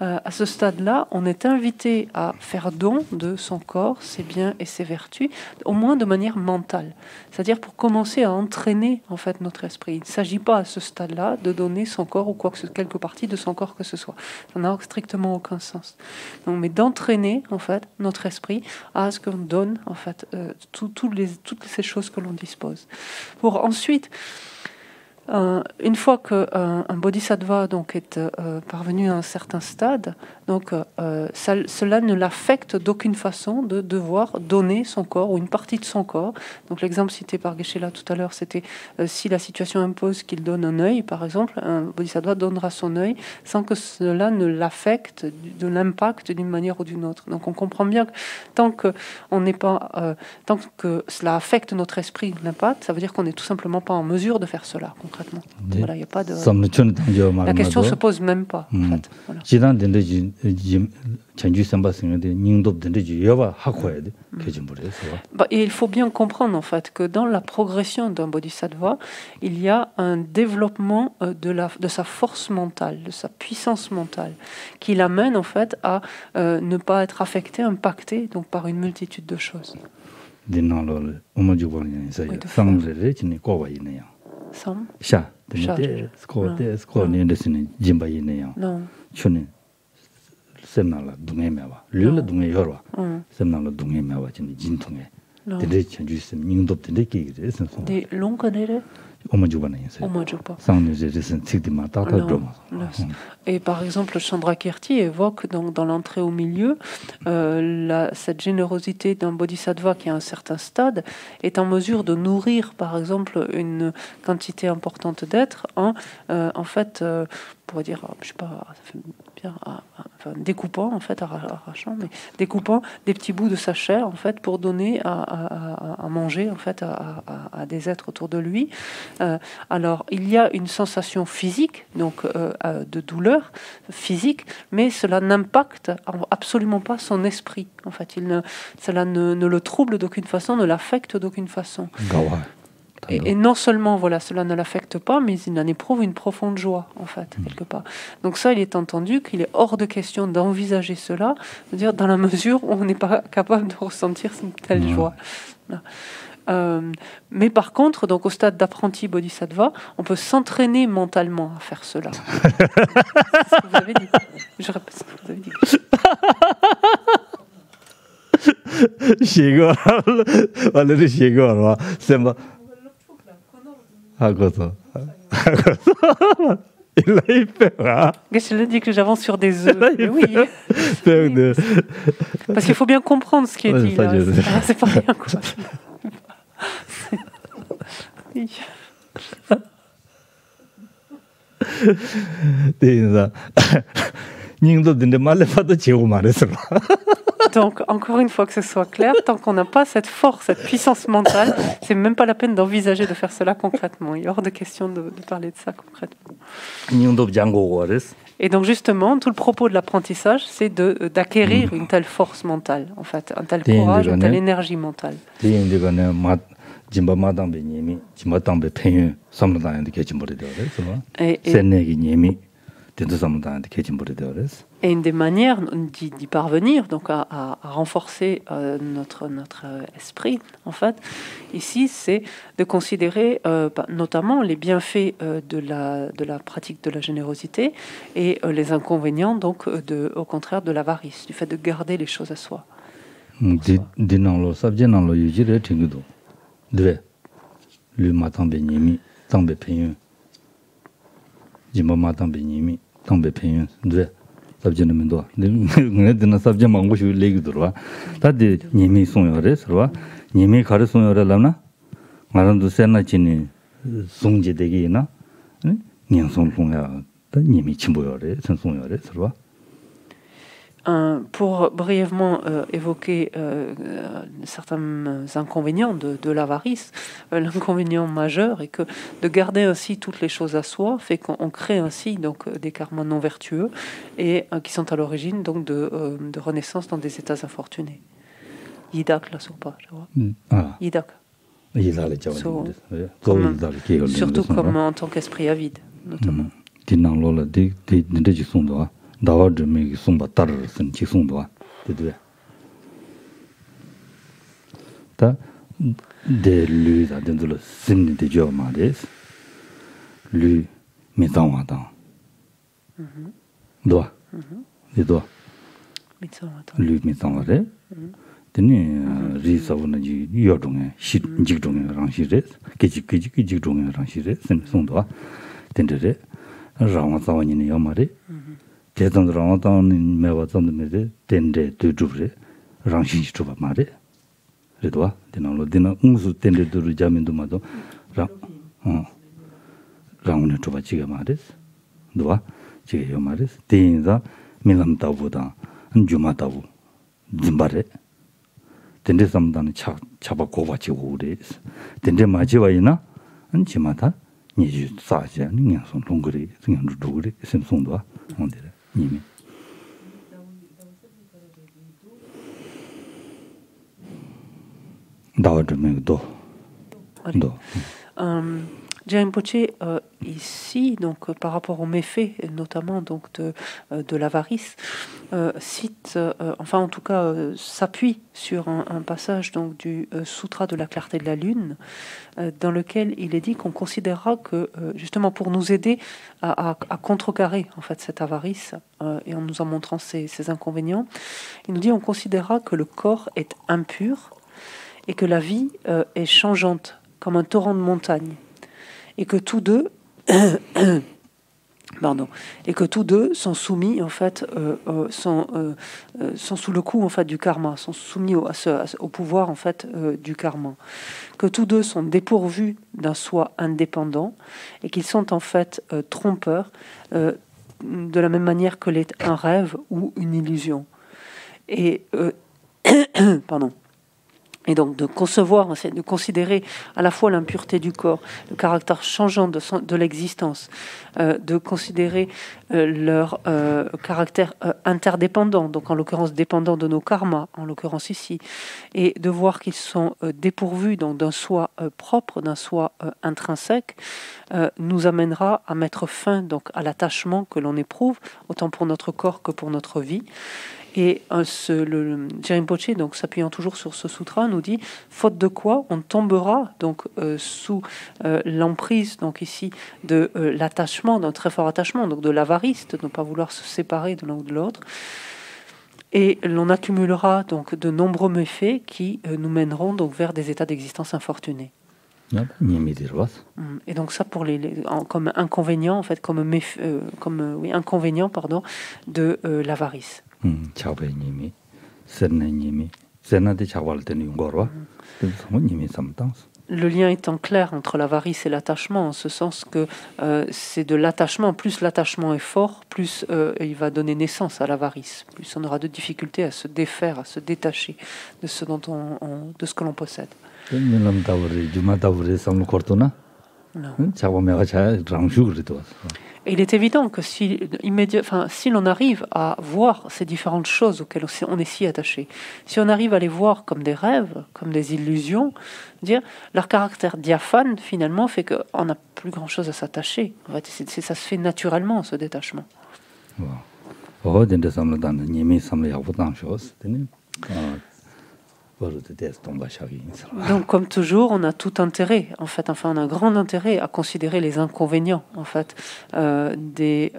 [SPEAKER 2] à ce stade-là, on est invité à faire don de son corps, ses biens et ses vertus, au moins de manière mentale. C'est-à-dire pour commencer à entraîner en fait notre esprit. Il ne s'agit pas à ce stade-là de donner son corps ou quelque partie de son corps que ce soit. Ça n'a strictement aucun sens. Donc, mais d'entraîner en fait notre esprit à ce qu'on donne en fait toutes ces choses que l'on dispose. Pour ensuite, une fois qu'un bodhisattva donc, est parvenu à un certain stade, donc, cela ne l'affecte d'aucune façon de devoir donner son corps ou une partie de son corps. Donc l'exemple cité par Geshe-la tout à l'heure, c'était si la situation impose qu'il donne un œil, par exemple, un bodhisattva donnera son œil sans que cela ne l'affecte de l'impact d'une manière ou d'une autre. Donc on comprend bien que tant que cela affecte notre esprit, l'impact, ça veut dire qu'on n'est tout simplement pas en mesure de faire cela concrètement. Voilà, il y a pas de... La question se pose même pas. En fait. Voilà. Et il faut bien comprendre en fait que dans la progression d'un bodhisattva, il y a un développement de sa force mentale, de sa puissance mentale, qui l'amène en fait à ne pas être affecté, impacté donc par une multitude de choses. Sam?
[SPEAKER 1] Sha. Non. Semnala dunge mewa. Lula dunge yorwa. Semnala dunge mewa chini jin tunge. Dede chanju sem nyingdop dede kigire sen son.
[SPEAKER 2] De longanere?
[SPEAKER 1] Omajuba na yinse.
[SPEAKER 2] Omajuba.
[SPEAKER 1] Sangne zere sen tsikdima tata droma.
[SPEAKER 2] Et par exemple, Chandrakirti évoque dans l'entrée au milieu cette générosité d'un bodhisattva qui a un certain stade est en mesure de nourrir, par exemple, une quantité importante d'êtres en fait, on pourrait dire, je sais pas, ça fait bien, découpant en fait, arrachant, mais découpant des petits bouts de sa chair en fait pour donner à manger en fait à des êtres autour de lui. Alors, il y a une sensation physique, donc de douleur physique, mais cela n'impacte absolument pas son esprit. En fait, cela ne le trouble d'aucune façon, ne l'affecte d'aucune façon. Et non seulement voilà, cela ne l'affecte pas, mais il en éprouve une profonde joie, en fait, quelque part. Donc ça, il est entendu qu'il est hors de question d'envisager cela, c'est-à-dire dans la mesure où on n'est pas capable de ressentir une telle joie. Voilà. Mais par contre, donc au stade d'apprenti bodhisattva, on peut s'entraîner mentalement à faire cela. C'est ce que vous avez dit. Je répète ce que vous avez dit. Je l'ai dit que j'avance sur des œufs. Oui. Parce qu'il faut bien comprendre ce qui est dit là. C'est pas rien quoi. Donc, encore une fois que ce soit clair, tant qu'on n'a pas cette force, cette puissance mentale, c'est même pas la peine d'envisager de faire cela concrètement. Il est hors de question de parler de ça concrètement. Et donc justement, tout le propos de l'apprentissage, c'est d'acquérir une telle force mentale, en fait, un tel courage, une telle énergie mentale. Et une des manières d'y parvenir, donc à renforcer notre esprit, en fait, ici, c'est de considérer notamment les bienfaits de la pratique de la générosité et les inconvénients, donc, au contraire, de l'avarice, du fait de garder les choses à soi.
[SPEAKER 1] sabjana ngene sabja mangu shu legi durwa tadi nyemi songyore sarwa nyemi khare songyore lamna ngarandu sena chini sungje degi na nyang song songya
[SPEAKER 2] Pour brièvement évoquer certains inconvénients de l'avarice, l'inconvénient majeur est que de garder ainsi toutes les choses à soi fait qu'on crée ainsi donc des karmas non vertueux et qui sont à l'origine donc de renaissance dans des états infortunés. Yidak la sopa, tu vois. Yidak. Surtout comme en tant qu'esprit avide, notamment.
[SPEAKER 1] 다와 좀 송바 따르선 지송도 되되 다 데르다 된들 심니데 저 말레스 류 미상와다 도와 되도 류 미상와레 되니 리사원은 지 여종에 직종에 랑시레 직종에 랑시레 심송도 된데레 라마사원이네 요마레 대단한 라마다는 매와선데 텐데 두주브레 랑신시 주바 말에 그래도 되나로 되나 응수 텐데 두르 자면도 마도 랑운에 주바 지가 말레스 도와 지가 요 말레스 대인자 밀람다보다 주마다고 짐바레 텐데 삼다는 차바 고바치고 그래스 텐데 마지와이나 안지마다 니주 사지 그냥 손 동그리 그냥 두그리 심송도 온데 님이 다와드메도
[SPEAKER 2] Rinpoché, ici, donc par rapport aux méfaits, notamment donc de l'avarice, cite, enfin en tout cas s'appuie sur un passage donc du Sutra de la clarté de la lune, dans lequel il est dit qu'on considérera que justement pour nous aider à contrecarrer en fait cette avarice et en nous en montrant ses inconvénients, il nous dit on considérera que le corps est impur et que la vie est changeante comme un torrent de montagne. Et que tous deux, sont soumis en fait, sont sous le coup en fait du karma, sont soumis au pouvoir en fait du karma. Que tous deux sont dépourvus d'un soi indépendant et qu'ils sont en fait trompeurs de la même manière que l'est un rêve ou une illusion. Et pardon. Et donc de concevoir, de considérer à la fois l'impureté du corps, le caractère changeant de l'existence, de considérer leur caractère interdépendant, donc en l'occurrence dépendant de nos karmas, en l'occurrence ici, et de voir qu'ils sont dépourvus donc d'un soi propre, d'un soi intrinsèque, nous amènera à mettre fin donc à l'attachement que l'on éprouve, autant pour notre corps que pour notre vie. Et le Rinpoché, donc s'appuyant toujours sur ce sutra, nous dit faute de quoi on tombera donc sous l'emprise donc ici de l'attachement, d'un très fort attachement, donc de l'avarice, de ne pas vouloir se séparer de l'un ou de l'autre. Et l'on accumulera donc de nombreux méfaits qui nous mèneront donc vers des états d'existence infortunés. Et donc ça pour comme inconvénient en fait, comme inconvénient pardon de l'avarice. Le lien étant clair entre l'avarice et l'attachement, en ce sens que c'est de l'attachement, plus l'attachement est fort, plus il va donner naissance à l'avarice, plus on aura de difficultés à se défaire, à se détacher de ce de ce que l'on possède. Et il est évident que si l'on arrive à voir ces différentes choses auxquelles on est si attaché, si on arrive à les voir comme des rêves, comme des illusions, leur caractère diaphane finalement fait qu'on n'a plus grand-chose à s'attacher. En fait, ça se fait naturellement, ce détachement. Donc, comme toujours, on a tout intérêt, en fait, on a un grand intérêt à considérer les inconvénients, en fait, de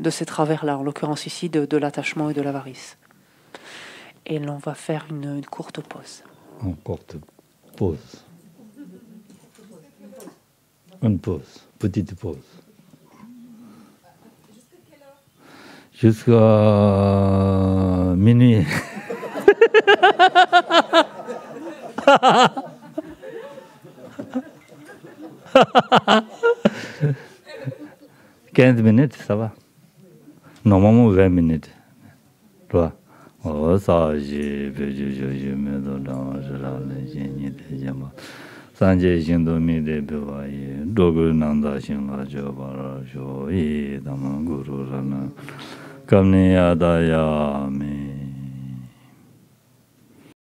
[SPEAKER 2] ces travers-là, en l'occurrence ici de l'attachement et de l'avarice. Et l'on va faire une courte pause.
[SPEAKER 1] Une courte pause. Une pause, petite pause. Jusqu'à minuit. 15 minutes, ça va. Normalement, 20 minutes. Toi. Oh, ça, je me donne, je l'ai Sanje Shindomi de Bewaye, Dogu Nanda Shinga Jobara, Shoyi, Dama Guru Rana, Kamni Adaya, Me.